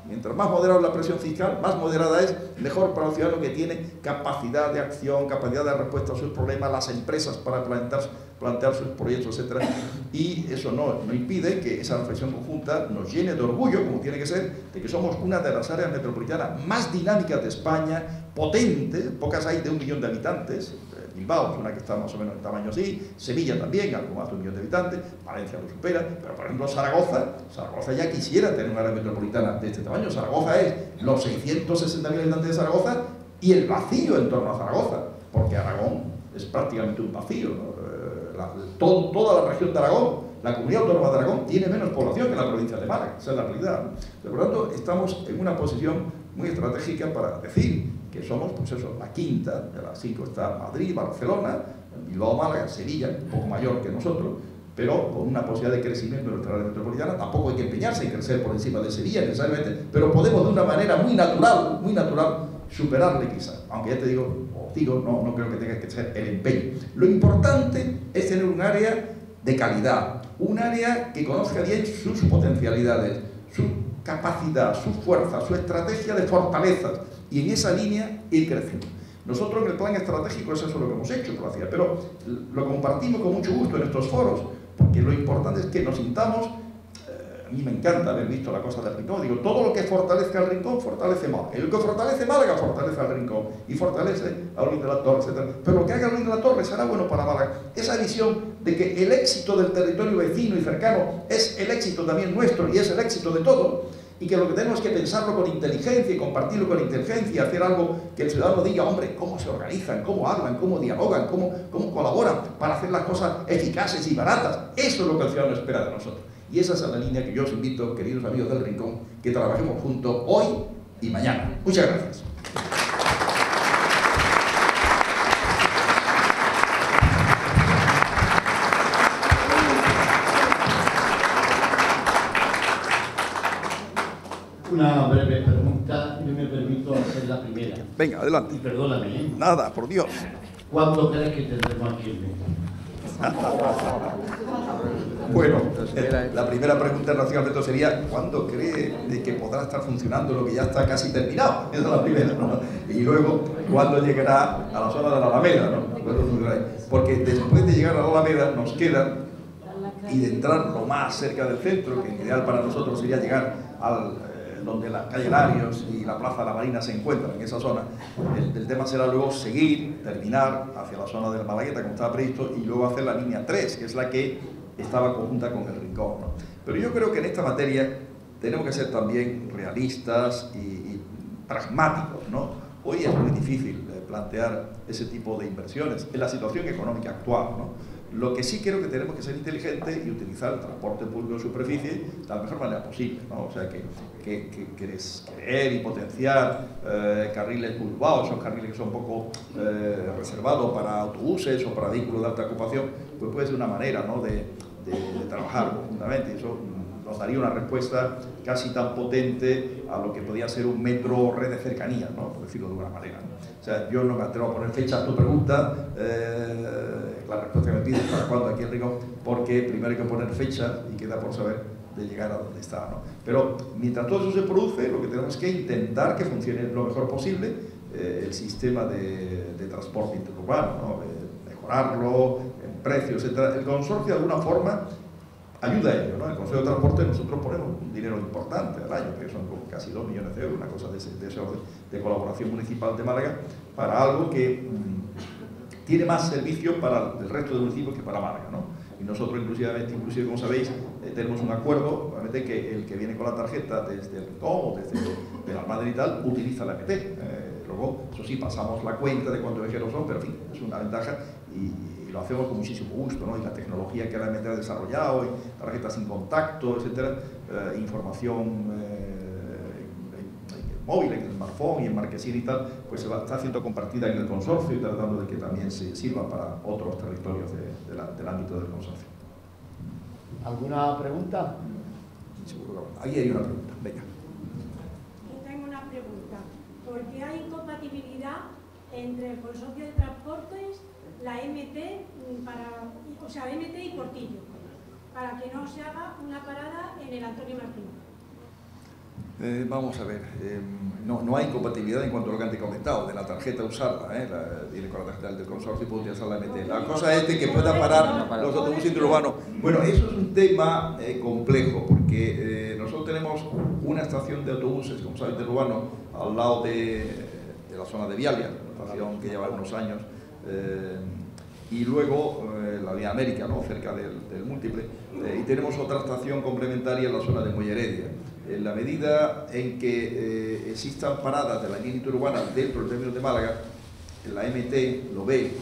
Mientras más moderada es la presión fiscal, más moderada es, mejor para el ciudadano que tiene capacidad de acción, capacidad de respuesta a sus problemas, las empresas para plantear sus proyectos, etc. Y eso no impide que esa reflexión conjunta nos llene de orgullo, como tiene que ser, de que somos una de las áreas metropolitanas más dinámicas de España, potente, pocas hay de 1 millón de habitantes. Bilbao es una que está más o menos en tamaño así, Sevilla también, algo más de 1 millón de habitantes, Valencia lo supera, pero por ejemplo Zaragoza ya quisiera tener una área metropolitana de este tamaño. Zaragoza es los 660.000 habitantes de Zaragoza y el vacío en torno a Zaragoza, porque Aragón es prácticamente un vacío, ¿no? Toda la región de Aragón, la comunidad autónoma de Aragón, tiene menos población que la provincia de Málaga, esa es la realidad, ¿no? Por lo tanto, estamos en una posición muy estratégica para decir que somos, pues eso, la quinta, de las 5 está Madrid, Barcelona, Bilbao, Málaga, Sevilla, un poco mayor que nosotros, pero con una posibilidad de crecimiento de nuestra área metropolitana. Tampoco hay que empeñarse en crecer por encima de Sevilla necesariamente, pero podemos de una manera muy natural, superarle quizás, aunque ya te digo, no creo que tenga que ser el empeño. Lo importante es tener un área de calidad, un área que conozca bien sus potencialidades, su capacidad, su fuerza, su estrategia de fortalezas, y en esa línea ir creciendo. Nosotros en el plan estratégico es eso lo que hemos hecho, pero lo compartimos con mucho gusto en estos foros, porque lo importante es que nos sintamos a mí me encanta haber visto la cosa del Rincón. Digo, todo lo que fortalezca el Rincón, fortalece Málaga. Y lo que fortalece Málaga, fortalece al Rincón. Y fortalece a Luis de la Torre, etc. Pero lo que haga Luis de la Torre será bueno para Málaga. Esa visión de que el éxito del territorio vecino y cercano es el éxito también nuestro y es el éxito de todos. Y que lo que tenemos que pensarlo con inteligencia y compartirlo con inteligencia, hacer algo que el ciudadano diga, hombre, cómo se organizan, cómo hablan, cómo dialogan, cómo colaboran para hacer las cosas eficaces y baratas. Eso es lo que el ciudadano espera de nosotros. Y esa es la línea que yo os invito, queridos amigos del Rincón, que trabajemos juntos hoy y mañana. Muchas gracias. Una breve pregunta, y me permito hacer la primera. Venga, adelante. Y perdóname, ¿eh? Nada, por Dios. ¿Cuándo crees que tendremos aquí el metro? Bueno, la primera pregunta relacionada sería ¿cuándo cree de que podrá estar funcionando lo que ya está casi terminado? Esa es la primera, ¿no? Y luego, ¿cuándo llegará a la zona de la Alameda, ¿no? Porque después de llegar a la Alameda nos queda, y de entrar lo más cerca del centro, que en ideal para nosotros sería llegar al donde la calle Larios y la Plaza de la Marina se encuentran, en esa zona. El tema será luego seguir, terminar hacia la zona de la Malagueta, como estaba previsto, y luego hacer la línea 3, que es la que estaba conjunta con el Rincón, ¿no? Pero yo creo que en esta materia tenemos que ser también realistas y pragmáticos, ¿no? Hoy es muy difícil plantear ese tipo de inversiones en la situación económica actual, ¿no? Lo que sí creo que tenemos que ser inteligentes y utilizar el transporte público de superficie de la mejor manera posible, ¿no? O sea, creer y potenciar carriles curvados, esos carriles que son un poco reservados para autobuses o para vehículos de alta ocupación, pues puede ser una manera, ¿no?, de trabajar conjuntamente. Eso nos daría una respuesta casi tan potente a lo que podía ser un metro red de cercanías, ¿no?, por decirlo de alguna manera, ¿no? O sea, yo no me atrevo a poner fecha a tu pregunta, la respuesta que me pides para cuándo aquí en Rincón, porque primero hay que poner fecha y queda por saber de llegar a donde está, ¿no? Pero mientras todo eso se produce, lo que tenemos que intentar que funcione lo mejor posible el sistema de transporte interurbano, ¿no? Mejorarlo en precios, etc. El consorcio de alguna forma ayuda a ello, ¿no? El Consejo de Transporte, nosotros ponemos un dinero importante al año, que son como casi 2 millones de euros, una cosa de ese orden, de colaboración municipal de Málaga, para algo que tiene más servicio para el resto de municipios que para Málaga, ¿no? Y nosotros inclusive como sabéis, tenemos un acuerdo, obviamente, que el que viene con la tarjeta desde el Rincón o desde Benalmádena y tal, utiliza la MT. Luego, eso sí, pasamos la cuenta de cuántos viajeros son, pero en fin, es una ventaja y lo hacemos con muchísimo gusto, ¿no? Y la tecnología que la MT ha desarrollado, y tarjetas sin contacto, etcétera, información móvil, en el smartphone y en marquesina y tal, pues está siendo compartida en el consorcio y tratando de que también se sirva para otros territorios del ámbito del consorcio. ¿Alguna pregunta? Seguro que ahí hay una pregunta, venga. Yo tengo una pregunta. ¿Por qué hay incompatibilidad entre el consorcio de transportes, la MT, MT y Portillo, para que no se haga una parada en el Antonio Martín? Vamos a ver, no hay incompatibilidad en cuanto a lo que antes he comentado, de la tarjeta usarla, viene con la tarjeta del consorcio y puede utilizar la MT. La cosa es de que pueda parar los autobuses interurbanos. Bueno, eso es un tema complejo, porque nosotros tenemos una estación de autobuses, como sabe, interurbano, al lado de la zona de Vialia, una estación que lleva unos años, y luego la Vía América, ¿no?, cerca del Múltiple, y tenemos otra estación complementaria en la zona de Molleredia. En la medida en que existan paradas de la línea interurbana dentro del término de Málaga, la MT lo ve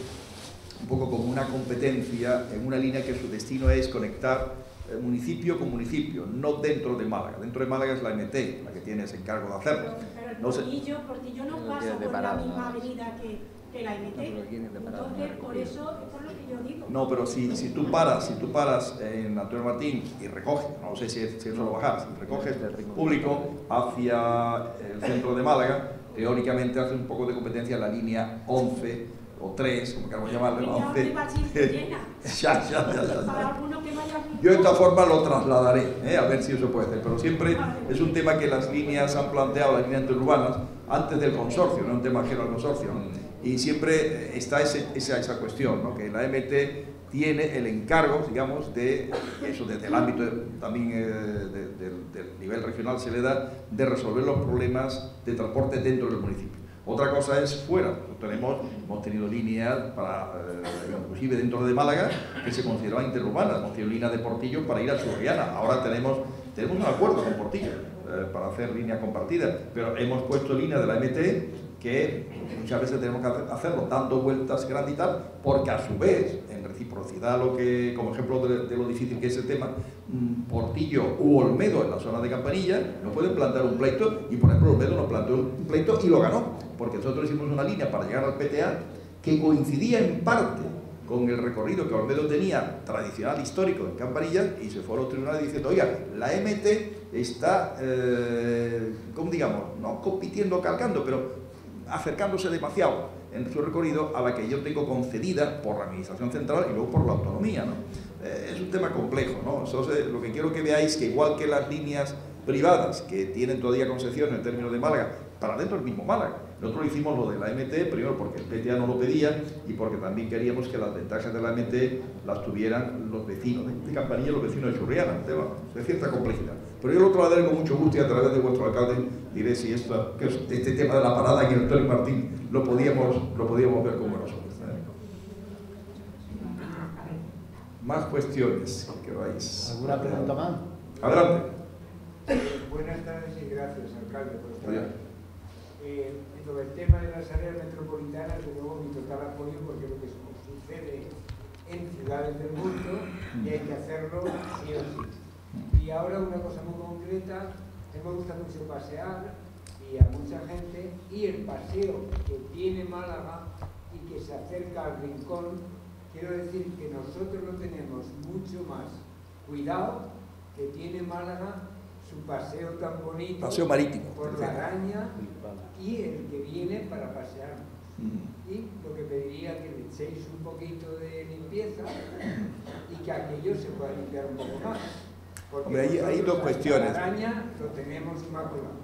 un poco como una competencia en una línea que su destino es conectar municipio con municipio, no dentro de Málaga. Dentro de Málaga es la MT la que tiene ese encargo de hacerlo. Pero el Portillo no pasa por la misma avenida que la MT. Entonces, por eso es por lo que yo digo. No, pero si tú paras en Antonio Martín y recoges, no sé si es solo bajar, si recoges público hacia el centro de Málaga, teóricamente hace un poco de competencia en la línea 11 o 3, como queramos llamarle, 11. Ya. Yo de esta forma lo trasladaré, a ver si eso puede ser, pero siempre es un tema que las líneas han planteado, las líneas interurbanas, antes del consorcio, no es un tema ajeno al consorcio, y siempre está esa cuestión, ¿no?, que la MT tiene el encargo, digamos, de eso, desde el ámbito también del nivel regional se le da, de resolver los problemas de transporte dentro del municipio. Otra cosa es fuera. Hemos tenido líneas para, inclusive dentro de Málaga, que se consideraban interurbanas. Hemos tenido líneas de Portillo para ir a Churriana. Ahora tenemos un acuerdo con Portillo para hacer líneas compartidas, pero hemos puesto líneas de la MT que muchas veces tenemos que hacerlo dando vueltas grandes y tal, porque a su vez, en reciprocidad, como ejemplo de lo difícil que es el tema, Portillo u Olmedo en la zona de Campanilla no pueden plantear un pleito, y por ejemplo Olmedo nos planteó un pleito y lo ganó, porque nosotros hicimos una línea para llegar al PTA que coincidía en parte con el recorrido que Olmedo tenía tradicional histórico en Campanilla, y se fue a los tribunales diciendo, oiga, la MT está, como digamos, no compitiendo, calcando, pero acercándose demasiado en su recorrido a la que yo tengo concedida por la Administración Central y luego por la autonomía, ¿no? Es un tema complejo, ¿no? Entonces, lo que quiero que veáis que igual que las líneas privadas que tienen todavía concesión en términos de Málaga, para dentro del mismo Málaga. Nosotros hicimos lo de la MT, primero porque el PTA no lo pedía y porque también queríamos que las ventajas de la MT las tuvieran los vecinos de Campanilla y los vecinos de Churriana, un tema de cierta complejidad. Pero yo lo trasladaré con mucho gusto y a través de vuestro alcalde diré si este tema de la parada aquí en Antonio Martín lo podíamos ver como nosotros. Más cuestiones que queráis. ¿Alguna pregunta más? Adelante. Buenas tardes y gracias, alcalde, por estar Oye. aquí. Sobre el tema de las áreas metropolitanas, de nuevo, mi total apoyo, porque es lo que sucede en ciudades del mundo y hay que hacerlo sí o sí. Y ahora una cosa muy concreta, me gusta mucho pasear y a mucha gente, y el paseo que tiene Málaga y que se acerca al Rincón, quiero decir que nosotros lo tenemos mucho más cuidado que tiene Málaga, su paseo tan bonito, Paseo marítimo, por la Araña, y el que viene para pasearnos. Y lo que pediría que le echéis un poquito de limpieza y que aquello se pueda limpiar un poco más. Porque hombre, hay dos cuestiones. La Araña lo tenemos inmaculado.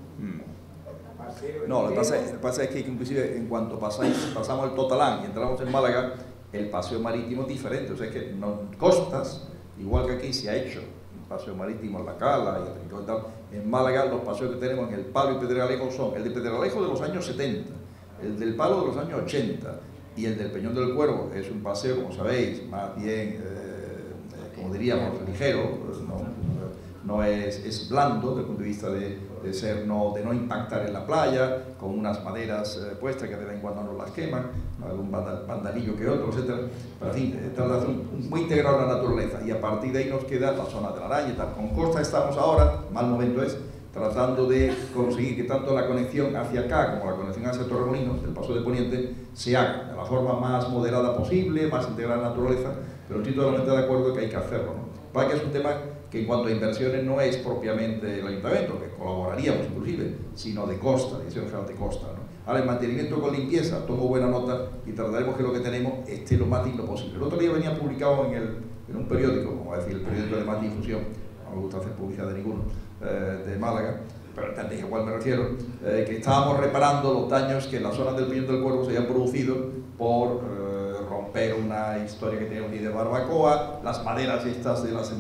No, lo que pasa es que inclusive en cuanto pasamos el Totalán y entramos en Málaga, el paseo marítimo es diferente. O sea, es que costas, igual que aquí se ha hecho un paseo marítimo en La Cala y el Rincón y tal, en Málaga los paseos que tenemos en el Palo y Pedregalejo son el de Pedregalejo de los años 70, el del Palo de los años 80 y el del Peñón del Cuervo es un paseo, como sabéis, más bien, como diríamos, ligero, no es blando desde el punto de vista de no impactar en la playa, con unas maderas puestas que de vez en cuando nos las queman, algún vandalillo que otro, etc. Pero en fin, trata de muy integrado a la naturaleza, y a partir de ahí nos queda la zona de la Araña y tal. Con Costa estamos ahora, mal momento es, tratando de conseguir que tanto la conexión hacia acá como la conexión hacia Torremolinos, el paso de Poniente, se haga de la forma más moderada posible, más integrada a la naturaleza, pero estoy totalmente de acuerdo que hay que hacerlo, ¿no? Para que es un tema que en cuanto a inversiones no es propiamente el ayuntamiento, que colaboraríamos inclusive, sino de Costa, Dirección General de Costa, ¿no? Ahora, el mantenimiento con limpieza, tomo buena nota y trataremos que lo que tenemos esté lo más digno posible. El otro día venía publicado en un periódico, como a decir, el periódico de más difusión, no me gusta hacer publicidad de ninguno, de Málaga, pero entendéis a cuál me refiero, que estábamos reparando los daños que en las zonas del Peñón del Cuervo se habían producido por romper una historia que teníamos de barbacoa, las maderas estas de las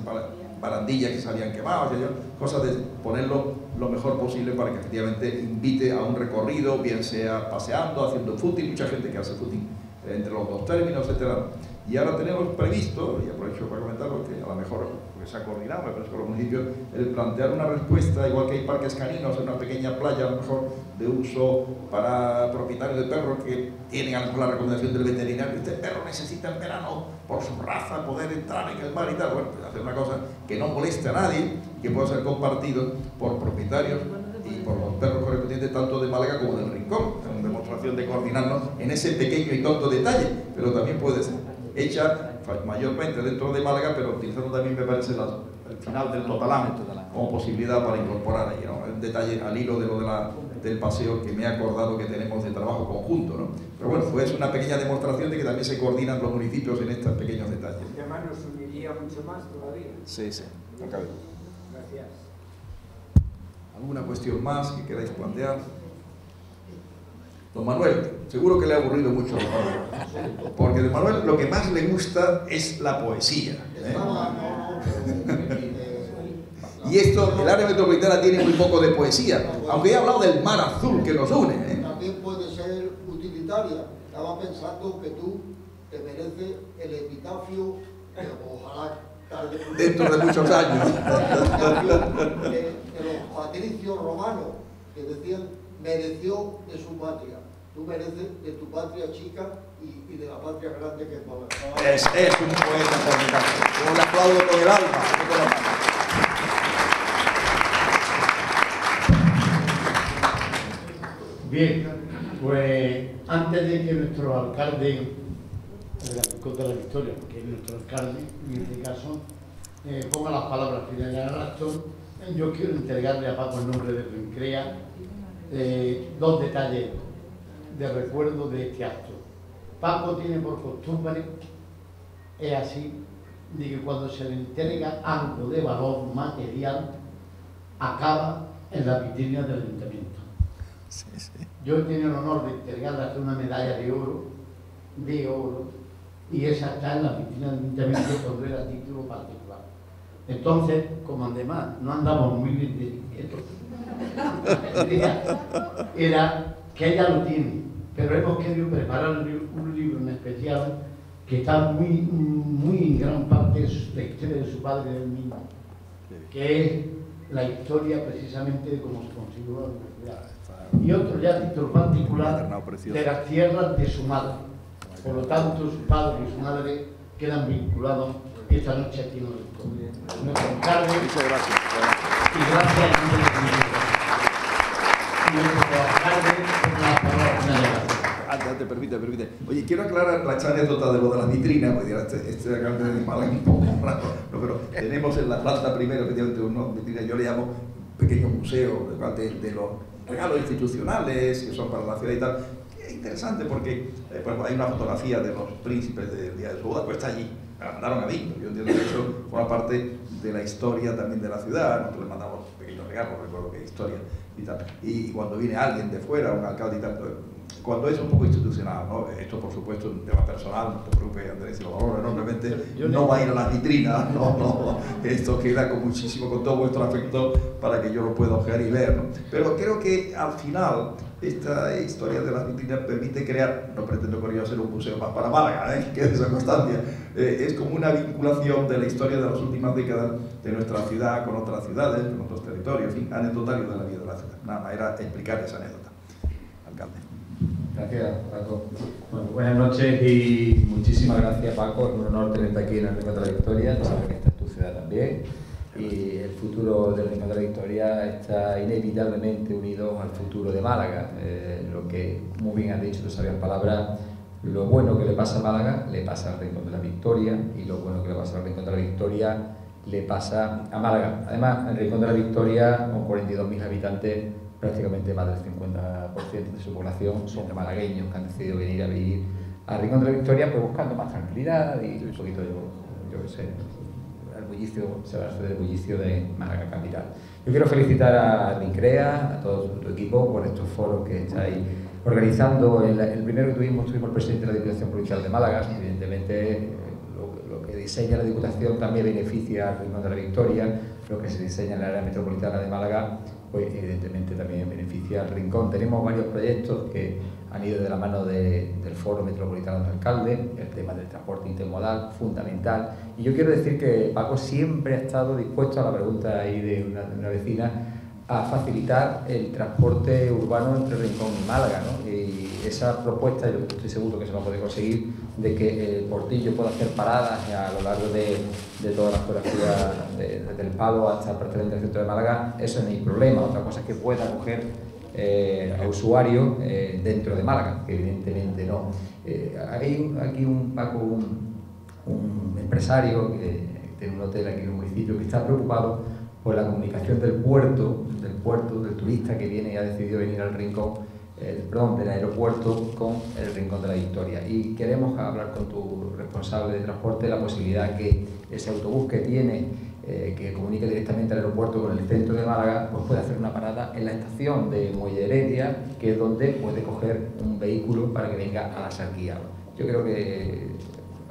barandillas que se habían quemado, cosas de ponerlo lo mejor posible para que efectivamente invite a un recorrido, bien sea paseando, haciendo footing, mucha gente que hace footing entre los dos términos, etc. Y ahora tenemos previsto, y aprovecho para comentarlo, que a lo mejor se ha coordinado, me parece, con los municipios, el plantear una respuesta, igual que hay parques caninos, en una pequeña playa, a lo mejor de uso para propietarios de perros que tienen a lo mejor la recomendación del veterinario, este perro necesita en verano, por su raza, poder entrar en el mar y tal. Bueno, pues hacer una cosa que no moleste a nadie, que pueda ser compartido por propietarios y por los perros correspondientes tanto de Málaga como del Rincón. Es una demostración de coordinarnos en ese pequeño y tonto detalle, pero también puede ser hecha mayormente dentro de Málaga, pero utilizando también, me parece, el final del Totalán como posibilidad para incorporar ahí, ¿no? Un detalle al hilo de lo del paseo que me he acordado que tenemos de trabajo conjunto, ¿no? Pero bueno, pues una pequeña demostración de que también se coordinan los municipios en estos pequeños detalles. Y además nos uniría mucho más todavía. Sí, no cabe. Gracias. ¿Alguna cuestión más que queráis plantear? Don Manuel, seguro que le ha aburrido mucho a don Manuel, porque don Manuel lo que más le gusta es la poesía, ¿eh? Y esto, el área metropolitana tiene muy poco de poesía, aunque he hablado del mar azul que nos une, ¿eh? También puede ser utilitaria. Estaba pensando que tú te mereces el epitafio, ojalá tarde, Dentro de muchos años. de los patricios romanos que decían mereció de su patria. Tú mereces de tu patria chica y de la patria grande que es Málaga. Es un poeta formidable. Yo le aplaudo con el alma, no con la mano. Bien, pues antes de que nuestro alcalde de la Rincón de la Victoria, que es nuestro alcalde en este caso, ponga las palabras finales al acto, yo quiero entregarle a Paco en nombre de Rincrea dos detalles de recuerdo de este acto. Paco tiene por costumbre, es así, de que cuando se le entrega algo de valor material, acaba en la vitrina del ayuntamiento. Sí, sí. Yo he tenido el honor de entregarle una medalla de oro, y esa está en la vitrina del ayuntamiento cuando era título particular. Entonces, como además no andamos muy bien de dinero, era que ella lo tiene, pero hemos querido preparar un libro en especial que está muy en gran parte de la historia de su padre y del niño, que es la historia precisamente de cómo se configuró la universidad. Y otro ya título particular de las tierras de su madre. Por lo tanto, su padre y su madre quedan vinculados esta noche aquí en el Rincón. Nuestro alcalde, Muchas gracias. y gracias a nuestro alcalde por la palabra final. Antes, permite. Oye, quiero aclarar la anécdota de lo de la vitrina, porque dirá, este alcalde de Málaga es un poco raro. No, pero tenemos en la planta primero, efectivamente, una vitrina, yo le llamo pequeño museo de los regalos institucionales que son para la ciudad y tal. Es interesante porque hay una fotografía de los príncipes del día de su boda, pues está allí, la mandaron a Víctor. Yo entiendo que eso forma parte de la historia también de la ciudad. Nosotros le mandamos pequeños regalos, recuerdo que historia y tal. Y cuando viene alguien de fuera, un alcalde y tal, cuando es un poco institucional, ¿no? Esto por supuesto es un tema personal, no te preocupes, Andrés, y lo valoro enormemente, no va a ir a las vitrinas, no, esto queda con todo vuestro afecto para que yo lo pueda ojear y ver, ¿no? Pero creo que al final esta historia de las vitrinas permite crear, no pretendo con ello hacer un museo más para Málaga, que es esa constancia, es como una vinculación de la historia de las últimas décadas de nuestra ciudad con otras ciudades, con otros territorios, en fin, anecdotario de la vida de la ciudad. Nada más era explicar esa anécdota. Alcalde. Gracias, Paco. Bueno, buenas noches y muchísimas gracias, Paco. Es un honor tenerte aquí en el Rincón de la Victoria. Sabes que esta es tu ciudad también. Y el futuro del Rincón de la Victoria está inevitablemente unido al futuro de Málaga. Lo que, muy bien has dicho, tú sabías palabras, lo bueno que le pasa a Málaga le pasa al Rincón de la Victoria, y lo bueno que le pasa al Rincón de la Victoria le pasa a Málaga. Además, el Rincón de la Victoria, con 42.000 habitantes, prácticamente más del 50% de su población son malagueños que han decidido venir a vivir al Rincón de la Victoria, pues buscando más tranquilidad y un poquito, yo qué sé, el bullicio, se va a hacer el bullicio de Málaga capital. Yo quiero felicitar a Rincrea, a todo tu equipo, por estos foros que estáis organizando. El primero que tuvimos el presidente de la Diputación Provincial de Málaga. Evidentemente, lo que diseña la Diputación también beneficia al Rincón de la Victoria. Lo que se diseña en la área metropolitana de Málaga, pues evidentemente también beneficia al Rincón. Tenemos varios proyectos que han ido de la mano del Foro Metropolitano del Alcalde, el tema del transporte intermodal, fundamental. Y yo quiero decir que Paco siempre ha estado dispuesto, a la pregunta ahí de una vecina, a facilitar el transporte urbano entre Rincón y Málaga, ¿no? Y esa propuesta, yo estoy seguro que se va a poder conseguir, de que el Portillo pueda hacer paradas a lo largo de toda la geografía desde el Palo hasta prácticamente el centro de Málaga, eso no hay problema. Otra cosa es que pueda acoger a usuarios dentro de Málaga, que evidentemente no. Hay aquí un empresario que tiene un hotel aquí en el municipio que está preocupado por la comunicación del puerto, del turista que viene y ha decidido venir al Rincón, del aeropuerto con el Rincón de la Victoria. Y queremos hablar con tu responsable de transporte la posibilidad que ese autobús que tiene que comunica directamente al aeropuerto con el centro de Málaga, pues puede hacer una parada en la estación de Muelle Heredia, que es donde puede coger un vehículo para que venga a la Sarguía. Yo creo que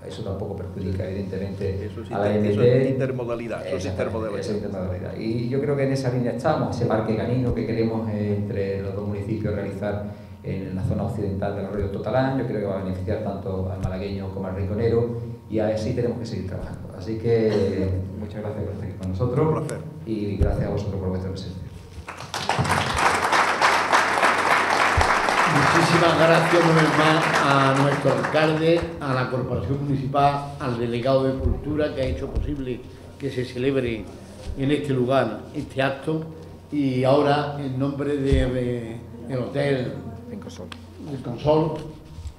eso tampoco perjudica evidentemente a la MT. Eso es intermodalidad, eso es intermodalidad. Y yo creo que en esa línea estamos, ese parque canino que queremos entre los dos municipios realizar en la zona occidental del arroyo Totalán, yo creo que va a beneficiar tanto al malagueño como al rinconero, y así tenemos que seguir trabajando. Así que muchas gracias por estar aquí con nosotros. Un placer. Y gracias a vosotros por vuestra presencia. Muchísimas gracias una vez más a nuestro alcalde, a la Corporación Municipal, al delegado de Cultura que ha hecho posible que se celebre en este lugar este acto, y ahora en nombre del Hotel Consol,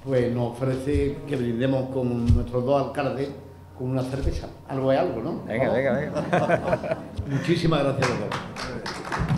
pues nos ofrece que brindemos con nuestros dos alcaldes con una cerveza. Algo es algo, ¿no? Venga. Muchísimas gracias a todos.